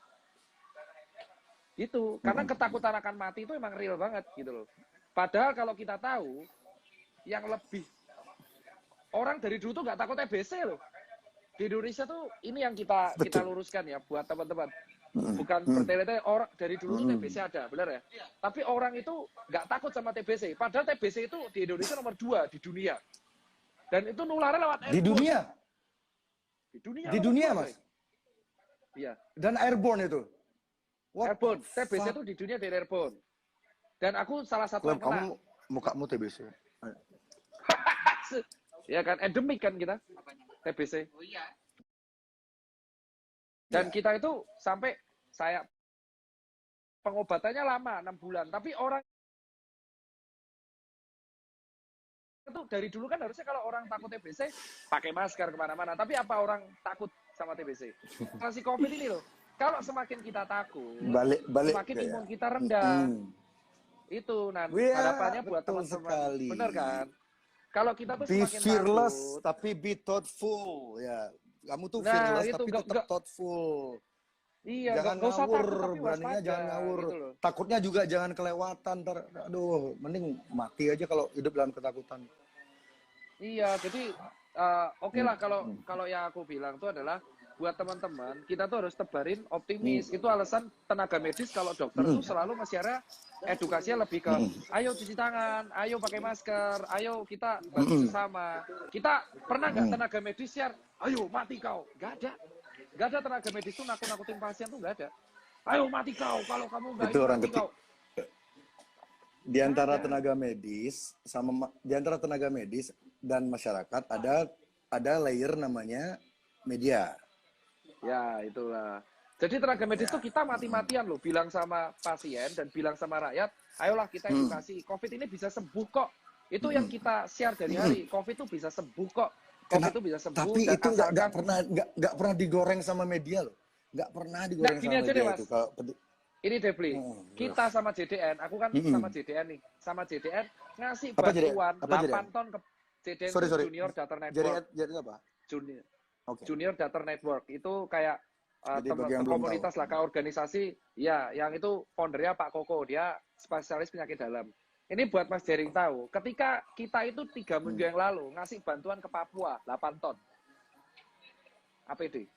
Gitu, karena ketakutan akan mati itu emang real banget gitu loh. Padahal kalau kita tahu, yang lebih orang dari dulu tuh nggak takut TBC loh. Di Indonesia tuh ini yang kita luruskan ya buat teman-teman. Bukan bertele-tele, orang dari dulu tuh TBC ada, benar ya? Tapi orang itu nggak takut sama TBC. Padahal TBC itu di Indonesia nomor 2 di dunia. Dan itu nularnya lewat airborne. Di dunia? Di dunia, Mas? Iya. Dan airborne itu? Airborne. TBC itu di dunia dari airborne. Dan aku salah satu yang kena. Kamu, mukamu TBC. Ya kan, endemik kan kita, TBC. Oh iya. Dan kita itu sampai saya pengobatannya lama 6 bulan, tapi orang itu dari dulu kan harusnya kalau orang takut TBC pakai masker kemana-mana, tapi apa orang takut sama TBC? Masih COVID ini loh, kalau semakin kita takut, semakin imun kita rendah. Itu nanti harapannya buat teman-teman, bener kan? Kalau kita tuh be semakin fearless takut, tapi be thoughtful ya. Kamu tuh nah, fearless itu, tapi tetap thoughtful. Iya, Jangan gak usah ngawur, takut tapi beraninya waspada, jangan ngawur. gitu loh. Takutnya juga jangan kelewatan. Aduh, mending mati aja kalau hidup dalam ketakutan. Iya, jadi oke lah kalau yang aku bilang itu adalah buat teman-teman, kita tuh harus tebarin optimis. Itu alasan tenaga medis kalau dokter tuh selalu masih ada edukasinya lebih ke ayo cuci tangan, ayo pakai masker, ayo kita bantu sesama. Kita pernah nggak tenaga medis share, ayo mati kau? Nggak ada. Nggak ada tenaga medis tuh nakut-nakutin pasien tuh nggak ada. Ayo mati kau, kalau kamu nggak Itu orang mati kau. Di antara tenaga medis di antara tenaga medis dan masyarakat ada layer namanya media. Ya, itulah. Jadi tenaga medis tuh kita mati-matian loh, bilang sama pasien dan bilang sama rakyat, ayolah kita edukasi, COVID ini bisa sembuh kok. Itu yang kita share dari hari, COVID itu bisa sembuh kok. COVID itu bisa sembuh. Tapi dan itu asalkan... nggak pernah digoreng sama media loh. Nggak pernah digoreng gini sama aja media deh, Mas. itu. Kalau ini Depli, kita sama JDN, aku kan sama JDN nih, sama JDN ngasih Apa bantuan JDN? 8 ton ke JDN sorry. Junior Data Network. JDN apa? Junior Data Network itu kayak komunitas lah, kayak organisasi ya, yang itu foundernya Pak Koko, dia spesialis penyakit dalam. Ini buat Mas Jering tahu, ketika kita itu 3 minggu yang lalu ngasih bantuan ke Papua 8 ton APD.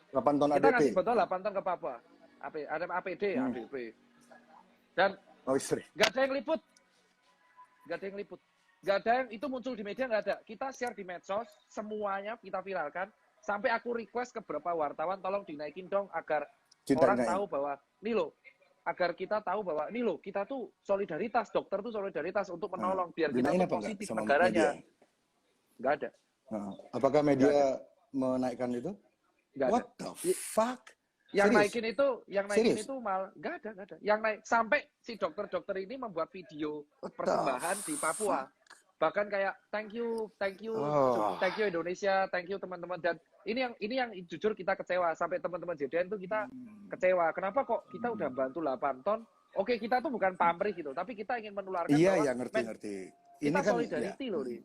8 ton kita ADP. Ngasih bantuan 8 ton ke Papua. Ada APD, ADP. Dan nggak ada yang liput. Nggak ada yang liput. Nggak ada yang itu muncul di media, nggak ada. Kita share di medsos, semuanya kita viralkan. Sampai aku request ke beberapa wartawan, tolong dinaikin dong agar orang tahu bahwa, nih loh, agar kita tahu bahwa, nih loh, kita tuh solidaritas, dokter tuh solidaritas untuk menolong, biar kita tuh positif negaranya. Nggak ada. Apakah media menaikkan itu? Nggak ada. What the fuck? Yang naikin itu malah nggak ada. Yang naik sampai si dokter-dokter ini membuat video persembahan di Papua. Bahkan kayak thank you Indonesia, thank you teman-teman. Dan ini yang jujur kita kecewa, sampai teman-teman JDN tuh kita kecewa. Kenapa kok kita udah bantu 8 ton? Oke, kita tuh bukan pamrih gitu, tapi kita ingin menularkan bahwa ngerti. Kita kan, solidarity loh nih.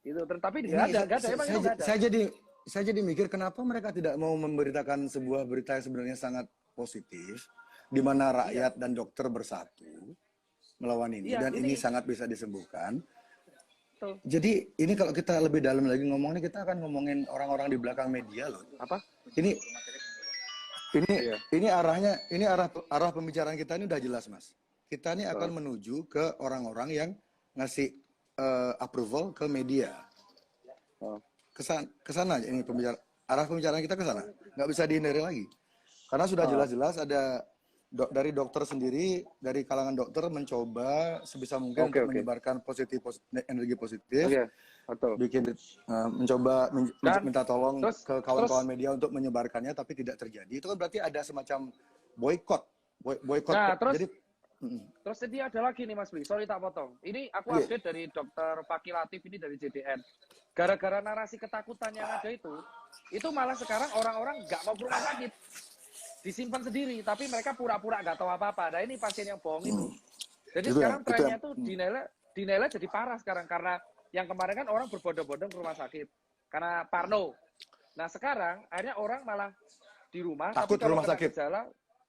Itu tapi nggak ada, emang nggak ada. Saya jadi mikir kenapa mereka tidak mau memberitakan sebuah berita yang sebenarnya sangat positif, di mana rakyat dan dokter bersatu melawan ini, dan ini sangat bisa disembuhkan. Tuh. Jadi ini kalau kita lebih dalam lagi ngomongnya, kita akan ngomongin orang-orang di belakang media loh. Apa? Ini arah pembicaraan kita ini udah jelas, Mas. Kita ini akan menuju ke orang-orang yang ngasih approval ke media. Kesana ini arah pembicaraan kita ke sana. Nggak bisa dihindari lagi. Karena sudah jelas-jelas ada dari dokter sendiri, dari kalangan dokter mencoba sebisa mungkin Oke, untuk oke. menyebarkan energi positif, Oke, betul. bikin mencoba Dan minta tolong terus ke terus kawan-kawan media untuk menyebarkannya, tapi tidak terjadi. Itu kan berarti ada semacam boykot, nah, Jadi, terus ini ada lagi nih Mas Bli, sorry tak potong. Ini aku iya. update dari Dokter Fakih Latif ini dari JDN. Gara-gara narasi ketakutan yang ada itu malah sekarang orang-orang nggak mau ke rumah sakit, disimpan sendiri, tapi mereka pura-pura nggak tahu apa-apa. Nah ini pasien yang bohong itu. Jadi sekarang Itu yang trennya tuh dinilai jadi parah sekarang karena yang kemarin kan orang berbondong-bondong ke rumah sakit karena parno. Nah sekarang akhirnya orang malah di rumah, takut tapi ke kalau rumah kena sakit. gejala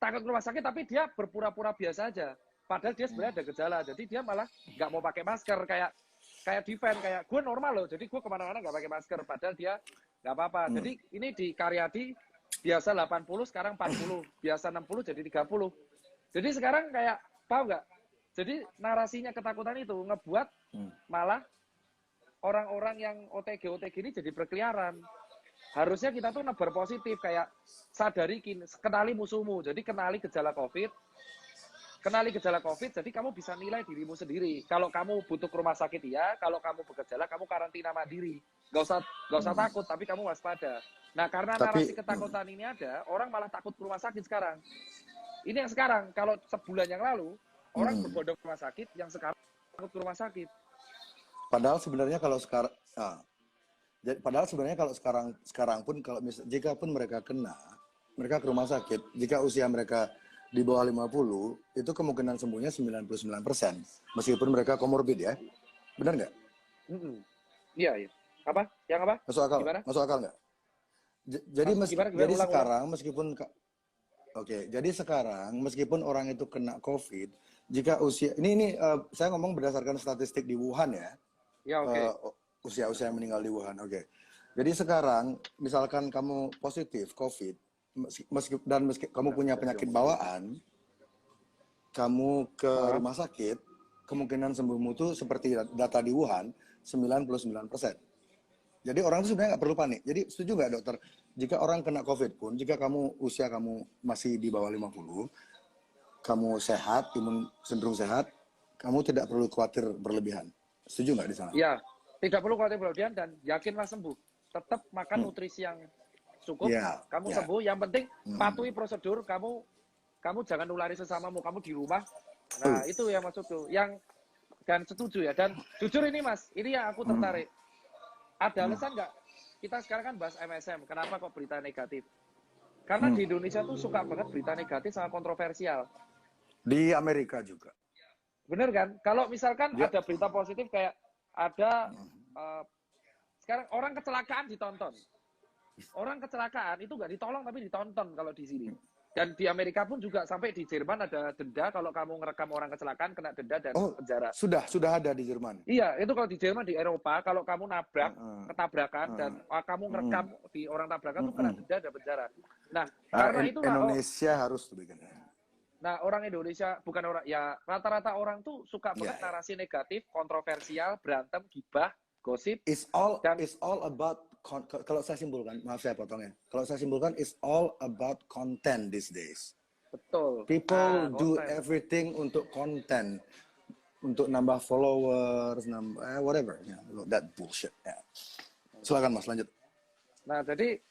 takut ke rumah sakit, tapi dia berpura-pura biasa aja. Padahal dia sebenarnya ada gejala, jadi dia malah nggak mau pakai masker kayak defend, kayak gue normal loh, jadi gue kemana-mana nggak pakai masker, padahal dia nggak apa-apa. Jadi ini di Karyadi biasa 80 sekarang 40, biasa 60 jadi 30. Jadi sekarang kayak paham nggak? Jadi narasinya ketakutan itu ngebuat malah orang-orang yang OTG ini jadi berkeliaran. Harusnya kita tuh nebar positif, kayak sadari, kenali musuhmu. Jadi kenali gejala COVID, jadi kamu bisa nilai dirimu sendiri. Kalau kamu butuh ke rumah sakit ya, kalau kamu bergejala kamu karantina mandiri. Gak usah takut, tapi kamu waspada. Nah karena narasi ketakutan ini ada, orang malah takut ke rumah sakit sekarang. Ini yang sekarang, kalau sebulan yang lalu, orang berbondong ke rumah sakit, yang sekarang takut ke rumah sakit. Padahal sebenarnya kalau sekarang pun jika pun mereka ke rumah sakit, jika usia mereka di bawah 50, itu kemungkinan sembuhnya 99%. Meskipun mereka komorbid ya. Benar nggak? Iya, iya. Apa? Yang apa? Masuk akal? Gimana? Masuk akal nggak? Jadi gimana? sekarang meskipun orang itu kena COVID, jika usia ini saya ngomong berdasarkan statistik di Wuhan ya. Ya, oke. Usia yang meninggal di Wuhan. Oke. Jadi sekarang misalkan kamu positif COVID, meski kamu punya penyakit bawaan, kamu ke rumah sakit, kemungkinan sembuhmu itu seperti data di Wuhan 99%. Jadi orang itu sebenarnya nggak perlu panik. Jadi setuju nggak dokter? Jika orang kena COVID pun, jika usia kamu masih di bawah 50, kamu sehat, imun cenderung sehat, kamu tidak perlu khawatir berlebihan. Setuju nggak di sana? Iya, tidak perlu khawatir berlebihan dan yakinlah sembuh. Tetap makan nutrisi yang cukup, kamu sembuh. Yang penting patuhi prosedur, kamu jangan nulari sesamamu, kamu di rumah. Nah, itu yang maksudku. Dan setuju ya. Dan jujur ini Mas, ini yang aku tertarik. Ada alasan nggak? Kita sekarang kan bahas MSM, kenapa kok berita negatif? Karena di Indonesia tuh suka banget berita negatif, sangat kontroversial. Di Amerika juga. Bener kan? Kalau misalkan ada berita positif kayak ada sekarang orang kecelakaan ditonton. Orang kecelakaan itu nggak ditolong tapi ditonton kalau di sini. Dan di Amerika pun juga, sampai di Jerman ada denda kalau kamu ngerekam orang kecelakaan, kena denda dan penjara. Sudah ada di Jerman. Iya, itu kalau di Jerman. Di Eropa kalau kamu ketabrakan dan kamu ngerekam di orang tabrakan tuh kena denda dan penjara. Nah, karena itu Indonesia harus bikin. Nah, orang Indonesia bukan orang ya, rata-rata orang tuh suka banget narasi negatif, kontroversial, berantem, gibah, gosip. It's all about kalau saya simpulkan, maaf saya potongnya. Kalau saya simpulkan, it's all about content these days. Betul. People do everything untuk konten, untuk nambah followers, whatever, that bullshit. Silakan Mas, lanjut. Nah, jadi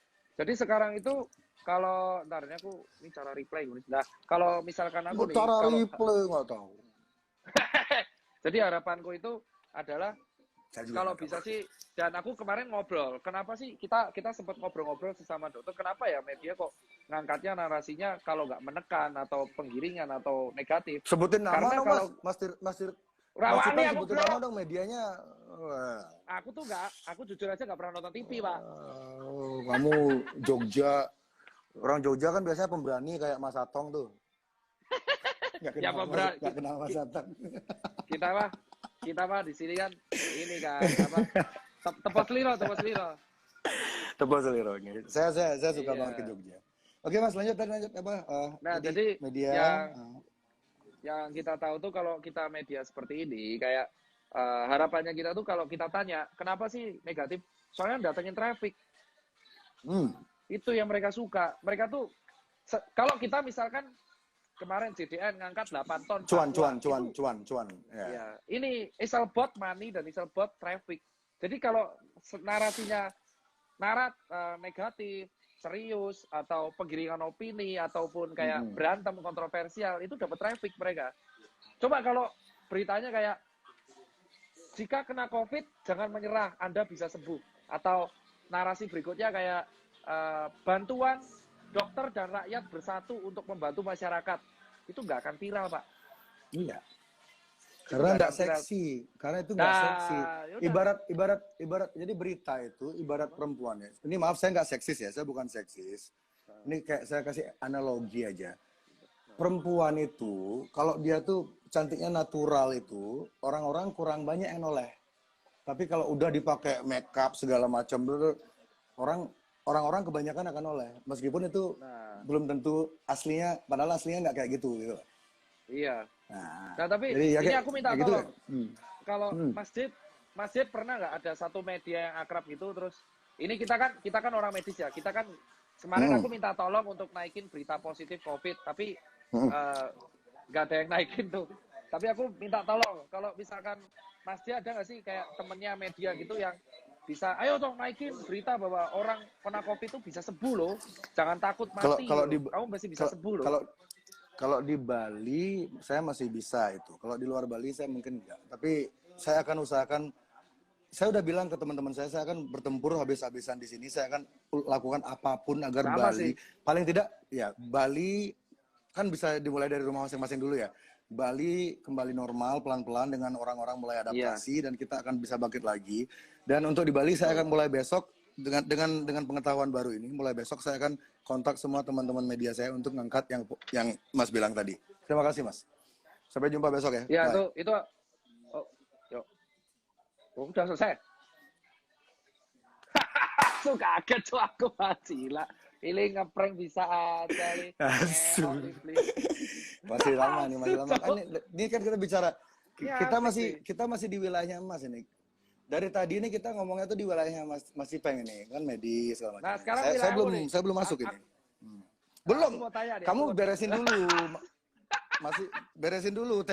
sekarang itu kalau ini cara replay gue. Nah, kalau misalkan aku nih, cara replay nggak tahu. Jadi harapanku itu adalah kalau bisa sih, dan aku kemarin ngobrol, kenapa sih kita sempat ngobrol-ngobrol sesama dokter, kenapa ya media kok ngangkatnya narasinya kalau nggak menekan atau penggiringan atau negatif. Sebutin nama karena dong kalau Mas Rawani aku sebutin nama dong medianya. Aku jujur aja nggak pernah nonton TV, Pak. Kamu Jogja, orang Jogja kan biasanya pemberani kayak Mas Atong tuh. Nggak kenal Mas Atong. Kita mah di sini kan ini kan apa? Tepos Liro. Tepos Liro. Saya suka banget ke Jogja. Oke Mas, lanjut apa? Nah, jadi media yang kita tahu tuh kalau kita media seperti ini kayak harapannya kita tuh kalau kita tanya kenapa sih negatif, soalnya datengin traffic. Itu yang mereka suka. Mereka tuh kalau kita misalkan kemarin JDN ngangkat 8 ton Cuan. Ya. Ya. Ini Iselbot money dan Iselbot traffic. Jadi kalau narasinya negatif, serius, atau penggiringan opini, ataupun kayak berantem kontroversial, itu dapat traffic mereka. Coba kalau beritanya kayak, jika kena COVID, jangan menyerah, Anda bisa sembuh. Atau narasi berikutnya kayak, bantuan dokter dan rakyat bersatu untuk membantu masyarakat. Itu nggak akan viral, Pak. Iya. Karena nggak seksi, karena itu nggak seksi. Ibarat, jadi berita itu ibarat perempuan ya. Ini maaf saya nggak seksis ya, saya bukan seksis. Ini kayak saya kasih analogi aja. Perempuan itu kalau dia tuh cantiknya natural itu orang-orang kurang banyak yang noleh. Tapi kalau udah dipakai makeup segala macam, orang-orang kebanyakan akan noleh. Meskipun itu belum tentu aslinya, padahal aslinya nggak kayak gitu. Iya. Nah, tapi jadi, ini aku minta tolong. Gitu. Kalau masjid pernah nggak ada satu media yang akrab gitu, terus ini kita kan orang medis ya, kita kan kemarin aku minta tolong untuk naikin berita positif COVID, tapi nggak ada yang naikin tuh. Tapi aku minta tolong, kalau misalkan masjid ada nggak sih kayak temennya media gitu yang bisa, ayo dong naikin berita bahwa orang kena COVID itu bisa sembuh loh, jangan takut mati. Kamu masih bisa sembuh loh. Kalau di Bali saya masih bisa itu. Kalau di luar Bali saya mungkin enggak. Tapi saya akan usahakan. Saya udah bilang ke teman-teman saya akan bertempur habis-habisan di sini. Saya akan lakukan apapun agar sama Bali, sih. paling tidak ya Bali kan bisa dimulai dari rumah masing-masing dulu ya. Bali kembali normal pelan-pelan dengan orang-orang mulai adaptasi dan kita akan bisa bangkit lagi. Dan untuk di Bali saya akan mulai besok dengan pengetahuan baru ini, mulai besok saya akan kontak semua teman-teman media saya untuk ngangkat yang Mas bilang tadi. Terima kasih Mas. Sampai jumpa besok ya. Ya itu yuk. Udah selesai. Su kaget tuh aku gila. Ini ngeprank bisa aja nih. Masih lama nih, masih lama. Ini kan kita bicara kita masih di wilayahnya Mas ini. Dari tadi ini kita ngomongnya tuh di wilayahnya Mas Ipeng ini, kan medis segala macam. Nah, sekarang saya belum masuk ini. Belum. Kamu beresin dulu. Masih beresin dulu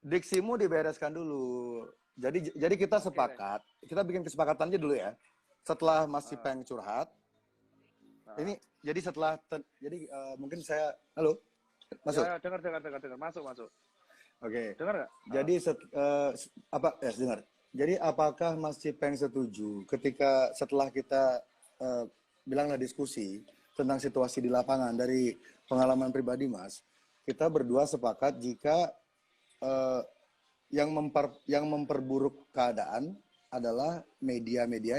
diksimu dibereskan dulu. Jadi kita sepakat, kita bikin kesepakatannya dulu ya. Setelah Mas Ipeng curhat. Ini jadi setelah mungkin saya halo. Masuk. Ya, dengar. Masuk. Oke. Dengar enggak? Jadi dengar. Jadi apakah Mas Ipeng setuju ketika setelah kita bilanglah diskusi tentang situasi di lapangan dari pengalaman pribadi Mas, kita berdua sepakat jika yang memperburuk keadaan adalah media-media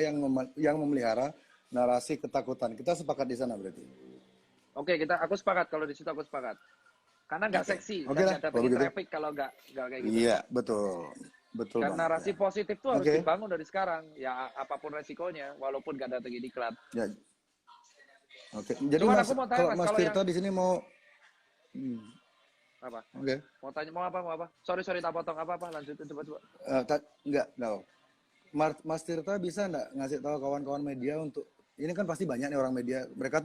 yang memelihara narasi ketakutan. Kita sepakat di sana berarti. Oke, aku sepakat kalau di situ aku sepakat. Karena nggak seksi, nggak dapetin traffic kalau nggak kayak gitu. Iya, betul. Betul dan banget, narasi ya. positif tuh harus dibangun dari sekarang ya apapun resikonya walaupun gak datang diklat. Ya. Oke. Jadi Mas, kalau Mas Tirta di sini mau apa? Oke. Mau tanya mau apa? Sorry tak potong apa lanjutin coba. Enggak. Mas Tirta bisa enggak ngasih tahu kawan-kawan media untuk ini kan pasti banyak nih orang media. Mereka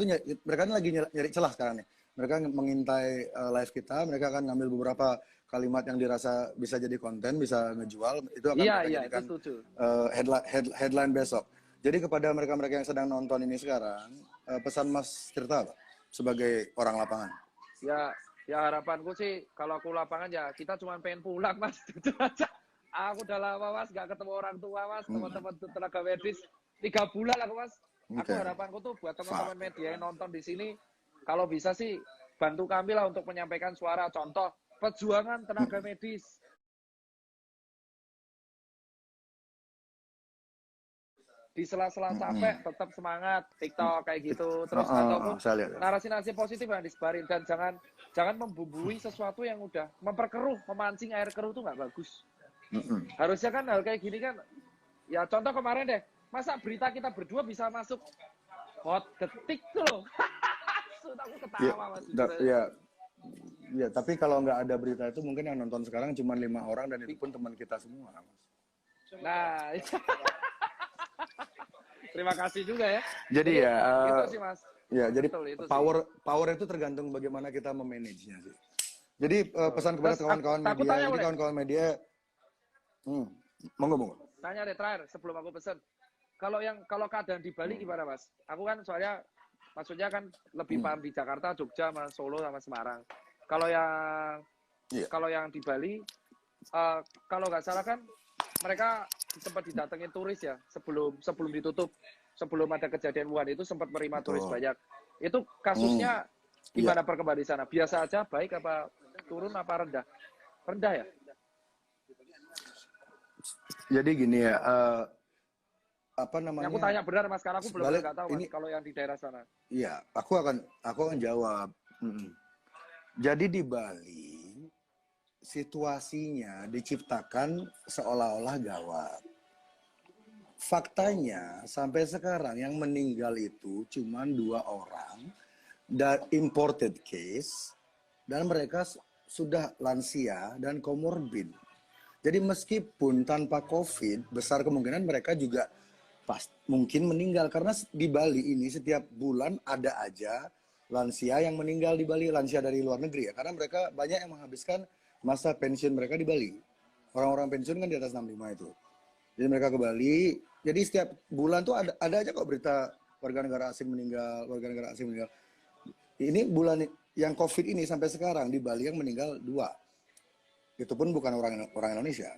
lagi nyari celah sekarang nih. Mereka mengintai live kita, mereka akan ngambil beberapa kalimat yang dirasa bisa jadi konten, bisa ngejual, itu akan jadikan headline besok. Jadi kepada mereka-mereka yang sedang nonton ini sekarang, pesan Mas Tirta apa? Sebagai orang lapangan. Ya harapanku sih, kalau aku lapangan ya kita cuma pengen pulang Mas. Aku udah lama Mas, gak ketemu orang tua Mas, teman-teman tenaga medis. 3 bulan aku Mas. Aku harapanku tuh buat teman-teman media yang nonton di sini, kalau bisa sih bantu kami lah untuk menyampaikan suara. Contoh, perjuangan tenaga medis. Di sela-sela capek tetap semangat, TikTok kayak gitu. Terus ataupun narasi-narasi positif yang disebarin dan jangan membumbui sesuatu yang udah memperkeruh, memancing air keruh tuh nggak bagus. Harusnya kan hal kayak gini kan, ya contoh kemarin deh, masa berita kita berdua bisa masuk hot detik tuh loh. Aku ketawa Mas. Ya, tapi kalau nggak ada berita itu mungkin yang nonton sekarang cuma 5 orang dan itu pun teman kita semua, Mas. Nah, terima kasih juga ya. Jadi ya, itu sih Mas. Ya, jadi power itu tergantung bagaimana kita memanagenya sih. Jadi pesan kepada Terus kawan-kawan aku media. tanya Jadi boleh? kawan-kawan media, monggo. Tanya deh terakhir sebelum aku pesen. Kalau keadaan di Bali gimana Mas? Aku kan soalnya maksudnya kan lebih paham di Jakarta, Jogja, sama Solo sama Semarang. Kalau yang Iya. kalau yang di Bali kalau nggak salah kan mereka sempat didatengin turis ya sebelum ditutup, sebelum ada kejadian Wuhan itu sempat menerima turis Betul. banyak. Itu kasusnya Iya. gimana perkembangan di sana? Biasa aja, baik apa turun apa rendah? Rendah ya? Jadi gini ya, apa Ini namanya? aku tanya benar Mas, karena aku benar-benar Balik nggak tahu Mas ini, kalau yang di daerah sana. iya, aku akan jawab. Jadi di Bali situasinya diciptakan seolah-olah gawat. Faktanya sampai sekarang yang meninggal itu cuma 2 orang dan imported case, dan mereka sudah lansia dan komorbid. Jadi meskipun tanpa COVID, besar kemungkinan mereka juga mungkin meninggal, karena di Bali ini setiap bulan ada aja lansia yang meninggal di Bali, lansia dari luar negeri ya, karena mereka banyak yang menghabiskan masa pensiun mereka di Bali. Orang-orang pensiun kan di atas 65 itu. Jadi mereka ke Bali, jadi setiap bulan tuh ada aja kok berita warga negara asing meninggal. Ini bulan yang COVID ini sampai sekarang di Bali yang meninggal 2. Itu pun bukan orang Indonesia.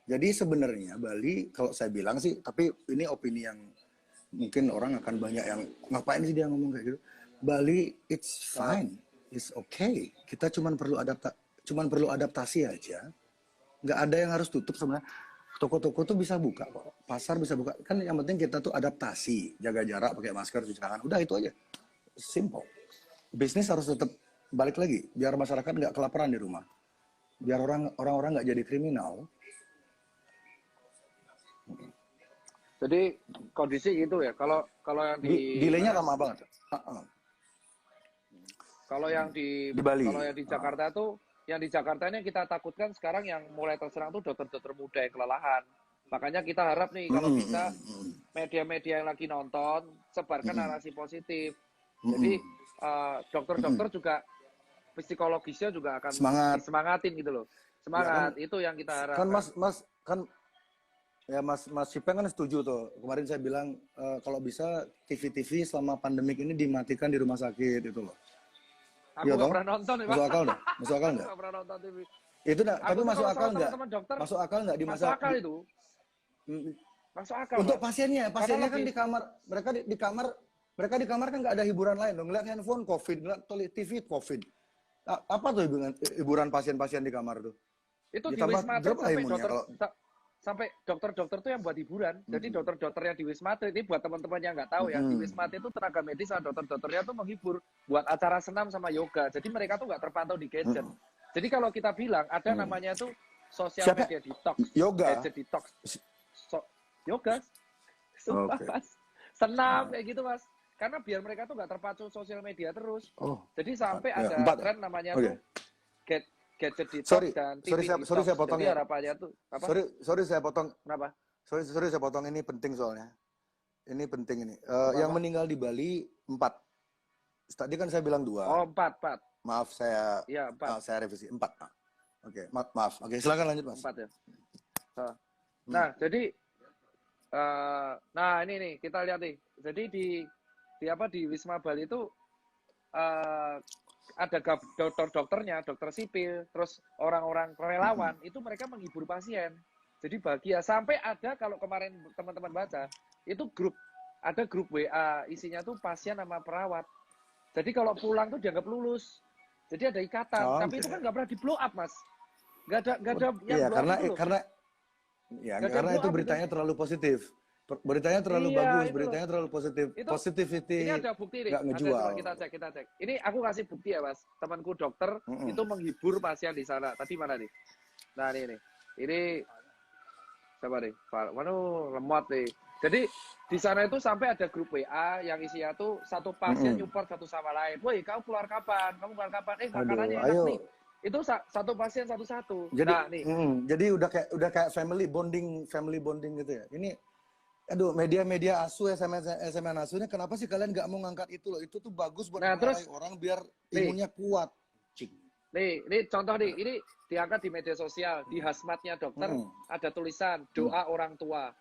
Jadi sebenarnya Bali, kalau saya bilang sih, tapi ini opini yang mungkin orang akan banyak yang ngapain sih dia ngomong kayak gitu. Bali it's fine, it's okay. Kita cuman perlu adaptasi aja. Nggak ada yang harus tutup sebenarnya. Toko-toko tuh bisa buka kok, pasar bisa buka. Kan yang penting kita tuh adaptasi, jaga jarak, pakai masker, cuci tangan. Udah itu aja, simple. Bisnis harus tetap balik lagi, biar masyarakat nggak kelaparan di rumah, biar orang-orang nggak jadi kriminal. Jadi kondisi gitu ya. Kalau yang di Delaynya lama banget. Kalau yang di Bali. Kalau yang di Jakarta tuh, yang di Jakarta ini kita takutkan sekarang yang mulai terserang tuh dokter-dokter muda yang kelelahan. Makanya kita harap nih kalau bisa media-media yang lagi nonton sebarkan narasi positif. Jadi dokter-dokter juga psikologisnya juga akan disemangatin gitu loh. Semangat, ya kan, itu yang kita harapkan. Kan Mas Cipeng kan setuju tuh. Kemarin saya bilang kalau bisa TV-TV selama pandemik ini dimatikan di rumah sakit itu loh. Aku nggak pernah nonton ya, Pak. Masuk akal nggak? Masuk akal nggak? Nggak pernah nonton TV. Itu tapi masuk akal nggak? Dokter, masuk akal nggak di masa? Masuk akal itu. Masuk akal. Untuk Mas. pasiennya kan di kamar, mereka di kamar kan nggak ada hiburan lain dong. Ngeliat handphone COVID, ngeliat TV COVID. Apa tuh hiburan pasien-pasien di kamar tuh? Itu di Wisma Atlet sampai dokter-dokter tuh yang buat hiburan. Jadi dokter-dokter yang di Wisma Atlet ini buat teman-teman yang nggak tahu ya, di Wisma Atlet itu tenaga medis sama dokter-dokternya tuh menghibur buat acara senam sama yoga. Jadi mereka tuh nggak terpantau di gadget. Jadi kalau kita bilang ada namanya tuh sosial media detox, yoga, gadget detox, yoga, sumpah Mas, senam kayak gitu Mas. Karena biar mereka tuh nggak terpacu sosial media terus. Jadi sampai ada tren namanya tuh gadget detox dan TV detox. Sorry saya potong. Jadi harapannya tuh apa? Sorry saya potong. Kenapa? Sorry saya potong, ini penting soalnya. Ini penting ini. Yang meninggal di Bali 4. Tadi kan saya bilang 2. Oh, 4. Maaf saya. Iya, 4. Saya revisi 4. Oke, maaf. Oke, silakan lanjut Mas. 4 ya. Nah, jadi nah ini nih kita lihat nih. Jadi di Wisma Bali itu ada dokternya, dokter sipil, terus orang-orang relawan, itu mereka menghibur pasien. Jadi bahagia. Sampai ada, kalau kemarin teman-teman baca, itu ada grup WA, isinya tuh pasien sama perawat. Jadi kalau pulang tuh dianggap lulus. Jadi ada ikatan. Tapi itu kan nggak pernah di blow up, Mas. Nggak ada yang blow up karena itu beritanya terlalu positif. Beritanya terlalu bagus, beritanya terlalu positif. Positivity. Ini ada bukti nih. Ngejual. Kita cek. Ini aku kasih bukti ya, Mas. Temanku dokter itu menghibur pasien di sana. Tadi mana nih? Nah, ini siapa nih? Waduh, lemot nih. Jadi di sana itu sampai ada grup WA yang isinya tuh satu pasien support satu sama lain. Woi, kamu keluar kapan? Makanannya enak nih. Itu satu pasien satu-satu. Jadi, nah, nih. Jadi udah kayak family bonding gitu ya. Ini media asu, SMS asu ini kenapa sih kalian nggak mau ngangkat itu loh? Itu tuh bagus buat orang biar imunnya kuat. Nih contoh nih, ini diangkat di media sosial, di hazmatnya dokter ada tulisan doa orang tua.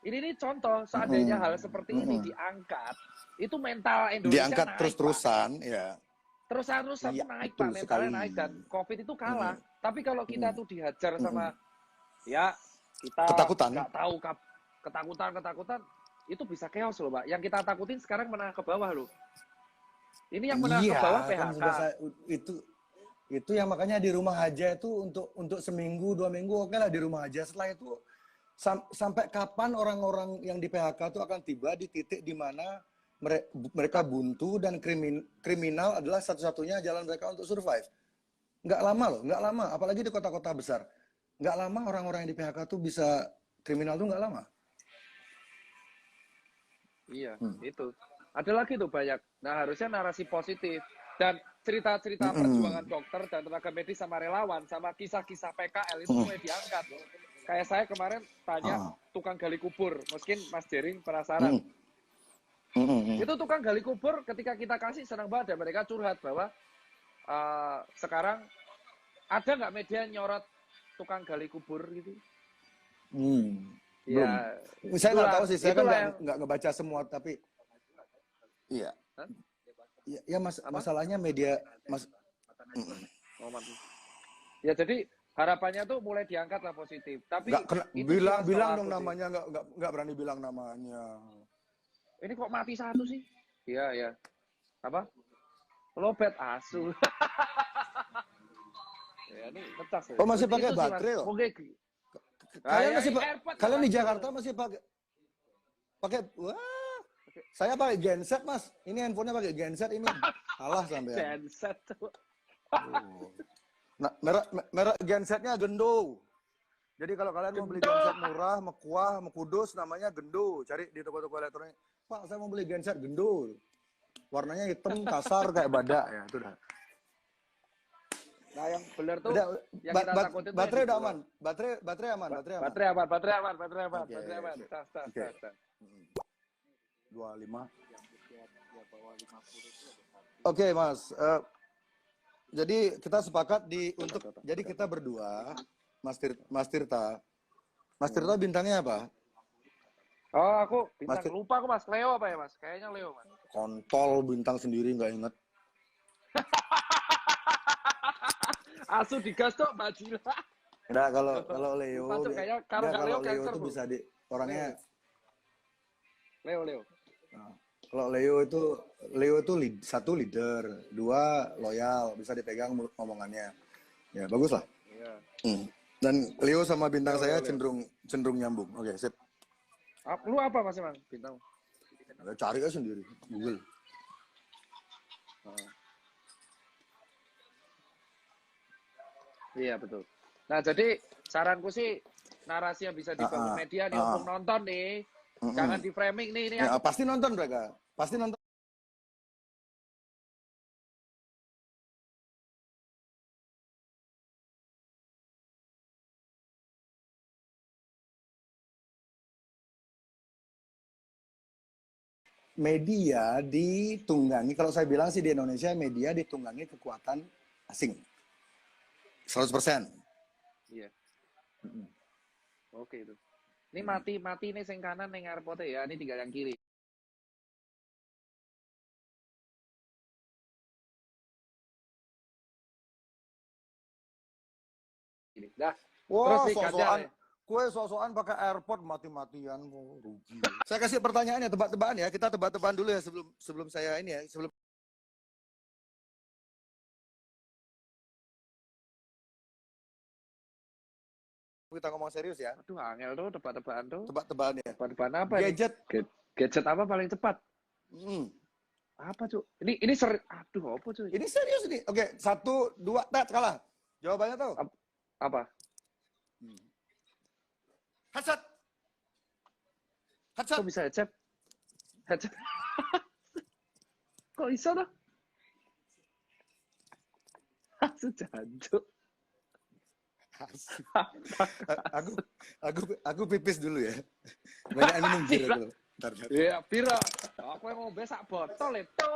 Ini nih contoh, seandainya hal seperti ini diangkat, itu mental Indonesia diangkat naik, terus-terusan, Pak. ya. Terus-terusan Iya, naik, betul Pak, mentalnya sekali. naik, dan COVID itu kalah. Tapi kalau kita tuh dihajar sama, ya kita Ketakutan. nggak tahu ketakutan, itu bisa chaos loh, Pak. Yang kita takutin sekarang menengah ke bawah loh. Ini yang menengah ke bawah Kan PHK. sudah itu yang makanya di rumah aja itu untuk seminggu 2 minggu oke lah di rumah aja. Setelah itu sampai kapan orang-orang yang di PHK itu akan tiba di titik di mana mereka buntu dan kriminal adalah satu-satunya jalan mereka untuk survive. Nggak lama loh, nggak lama. Apalagi di kota-kota besar. Nggak lama orang-orang yang di PHK tuh bisa kriminal tuh nggak lama. Iya, itu. Ada lagi tuh banyak. Nah, harusnya narasi positif. Dan cerita-cerita perjuangan dokter dan tenaga medis sama relawan, sama kisah-kisah PKL itu mulai diangkat. Kayak saya kemarin tanya tukang gali kubur. Mungkin Mas Jering penasaran. Itu tukang gali kubur ketika kita kasih senang banget. Dan mereka curhat bahwa sekarang ada nggak media nyorot tukang gali kubur gitu? Ya, saya nggak tahu sih, saya kan nggak ngebaca semua, tapi iya. Ya masalahnya media ya jadi harapannya tuh mulai diangkat lah positif. Tapi bilang dong namanya, nggak berani bilang namanya. Ini kok mati satu sih? Iya. Apa? Lobet asu. Ya ini pecah sih. Oh masih pakai baterai loh? Kalian di Jakarta masih pakai wah. Saya pakai genset, Mas. Ini handphonenya pakai genset ini. Kalah sampai. Genset tuh. Nah, merek gensetnya Gendo. Jadi kalau kalian mau beli genset murah, mekuah, mekudus, namanya Gendo. Cari di toko-toko elektronik. Pak, saya mau beli genset Gendo. Warnanya hitam, kasar kayak badak ya, itu dah. Nah, yang benar tuh yang kita takutin baterai udah aman. Baterai aman. Baterai aman. Tas. 25. Oke, Mas. Jadi kita sepakat jadi kita berdua, Mas Tirta. Mas Tirta bintangnya apa? Oh, aku bintang lupa aku Mas. Leo apa ya, Mas? Kayaknya Leo, Mas. Kontol bintang sendiri nggak inget. Asu digas tuh bajila. Enggak, kalau Leo. Kalau Leo itu bisa orangnya Leo. Nah, kalau Leo itu satu leader, dua loyal, bisa dipegang omongannya. Ya, bagus lah. Iya. Dan Leo sama bintang saya cenderung nyambung. Oke, sip. Lu apa Mas Emang bintang? Cari aja sendiri, Google. Iya, betul. Nah, jadi saranku sih narasi yang bisa dibangun media nih untuk nonton nih. Jangan di framing nih. Ya, pasti nonton mereka. Pasti nonton. Media ditunggangi, kalau saya bilang sih di Indonesia media ditunggangi kekuatan asing. 100%. Iya. Oke itu. Ini mati nih sing kanan ning airport ya, ini tinggal yang kiri. Dah. Wah, terus kue sosokan pakai airport mati-matian, rugi. Saya kasih pertanyaan ya, tebak-tebakan ya. Kita tebak-tebakan dulu ya sebelum saya ini ya, sebelum kita ngomong serius ya. Aduh, angel tuh tebak-tebakan tuh. Tebak-tebakan ya. Tebak-tebakan apa Gadget. Gadget apa paling cepat? Apa, Cuk? Ini aduh, apa, Cuk? Ini serius nih. Oke, 1, 2, kalah. Jawabannya tahu? Apa? Headset. Kok bisa headset? Kok bisa dah? Sejancuk. aku pipis dulu ya. Banyak minum bir dulu. Bentar. Iya, pira. Aku yang ngombe sak botol itu.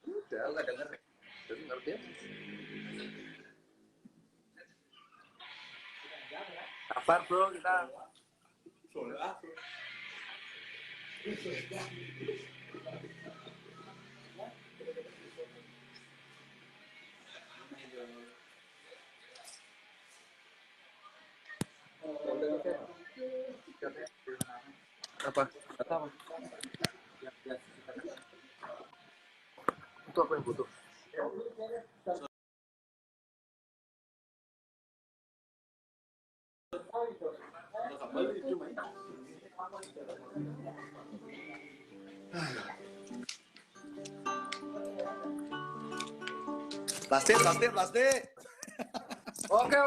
Udah, nggak denger. Denger dia. Kabar bro kita. Apa? Apa? Itu apa yang butuh? Plastik. Oke.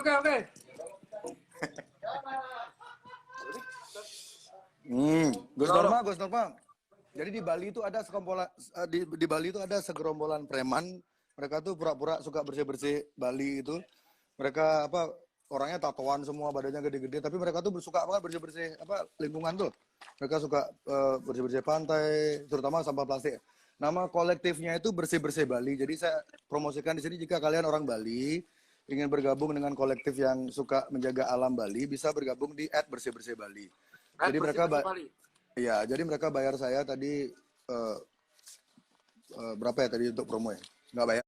Gus Norma. Jadi di Bali itu ada segerombolan di Bali itu ada segerombolan preman. Mereka tuh pura-pura suka bersih-bersih Bali itu. Mereka apa orangnya tatoan semua, badannya gede-gede, tapi mereka tuh suka banget bersih-bersih apa lingkungan tuh. Mereka suka bersih-bersih pantai, terutama sampah plastik. Nama kolektifnya itu Bersih-bersih Bali. Jadi saya promosikan di sini jika kalian orang Bali ingin bergabung dengan kolektif yang suka menjaga alam Bali, bisa bergabung di @bersih-bersih-Bali. Jadi mereka iya, jadi mereka bayar saya tadi berapa ya tadi untuk promo ya? Nggak bayar.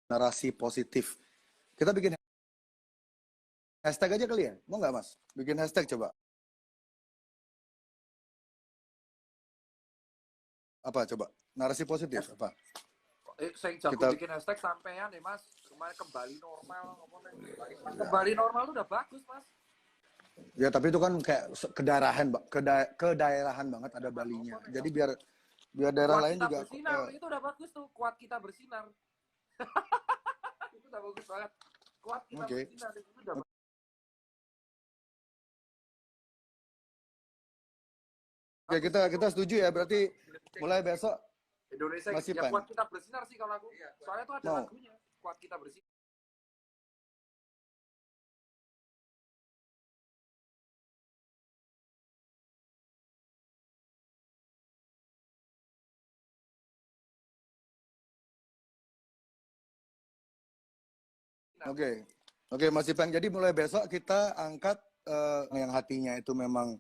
Narasi positif. Kita bikin hashtag aja kali ya? Mau nggak Mas? Bikin hashtag coba. Apa coba? Narasi positif apa? Saya jago bikin hashtag sampean ya Mas. Kemarin kembali normal. Kembali normal itu udah bagus Mas. Ya tapi itu kan kayak kedaerahan banget ada Balinya. Jadi biar daerah lain juga. Bersinar, itu udah bagus tuh. Kuat kita bersinar. Itu udah bagus banget. Kuat kita bersinar itu udah bagus. Oke, kita setuju ya, berarti mulai besok Indonesia masih ya kuat kita bersinar sih kalau aku. Soalnya itu ada lagunya. Kuat kita bersinar. Oke, Mas Ipeng. Jadi mulai besok kita angkat yang hatinya itu memang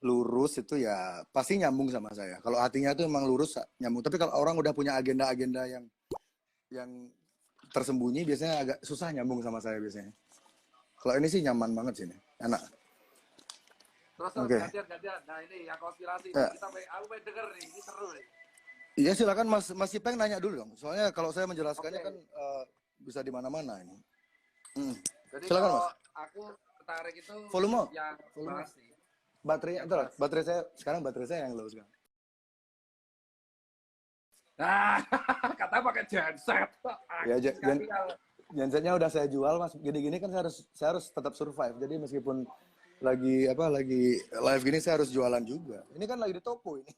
lurus itu ya pasti nyambung sama saya. Kalau hatinya itu memang lurus nyambung. Tapi kalau orang udah punya agenda-agenda yang tersembunyi biasanya agak susah nyambung sama saya biasanya. Kalau ini sih nyaman banget sih, enak. Terus gantian. Nah ini yang konspirasi. Aku pengen denger nih, ini seru nih. Iya silakan Mas Ipeng nanya dulu dong. Soalnya kalau saya menjelaskannya kan bisa di mana-mana ini. Jadi silakan kalau Mas. aku ketarik itu volume. Yang pasti. Baterai saya sekarang yang low sekarang. Nah, katanya pakai genset. Ya, gensetnya udah saya jual Mas. Gini-gini kan saya harus tetap survive. Jadi meskipun lagi live gini saya harus jualan juga. Ini kan lagi di toko ini.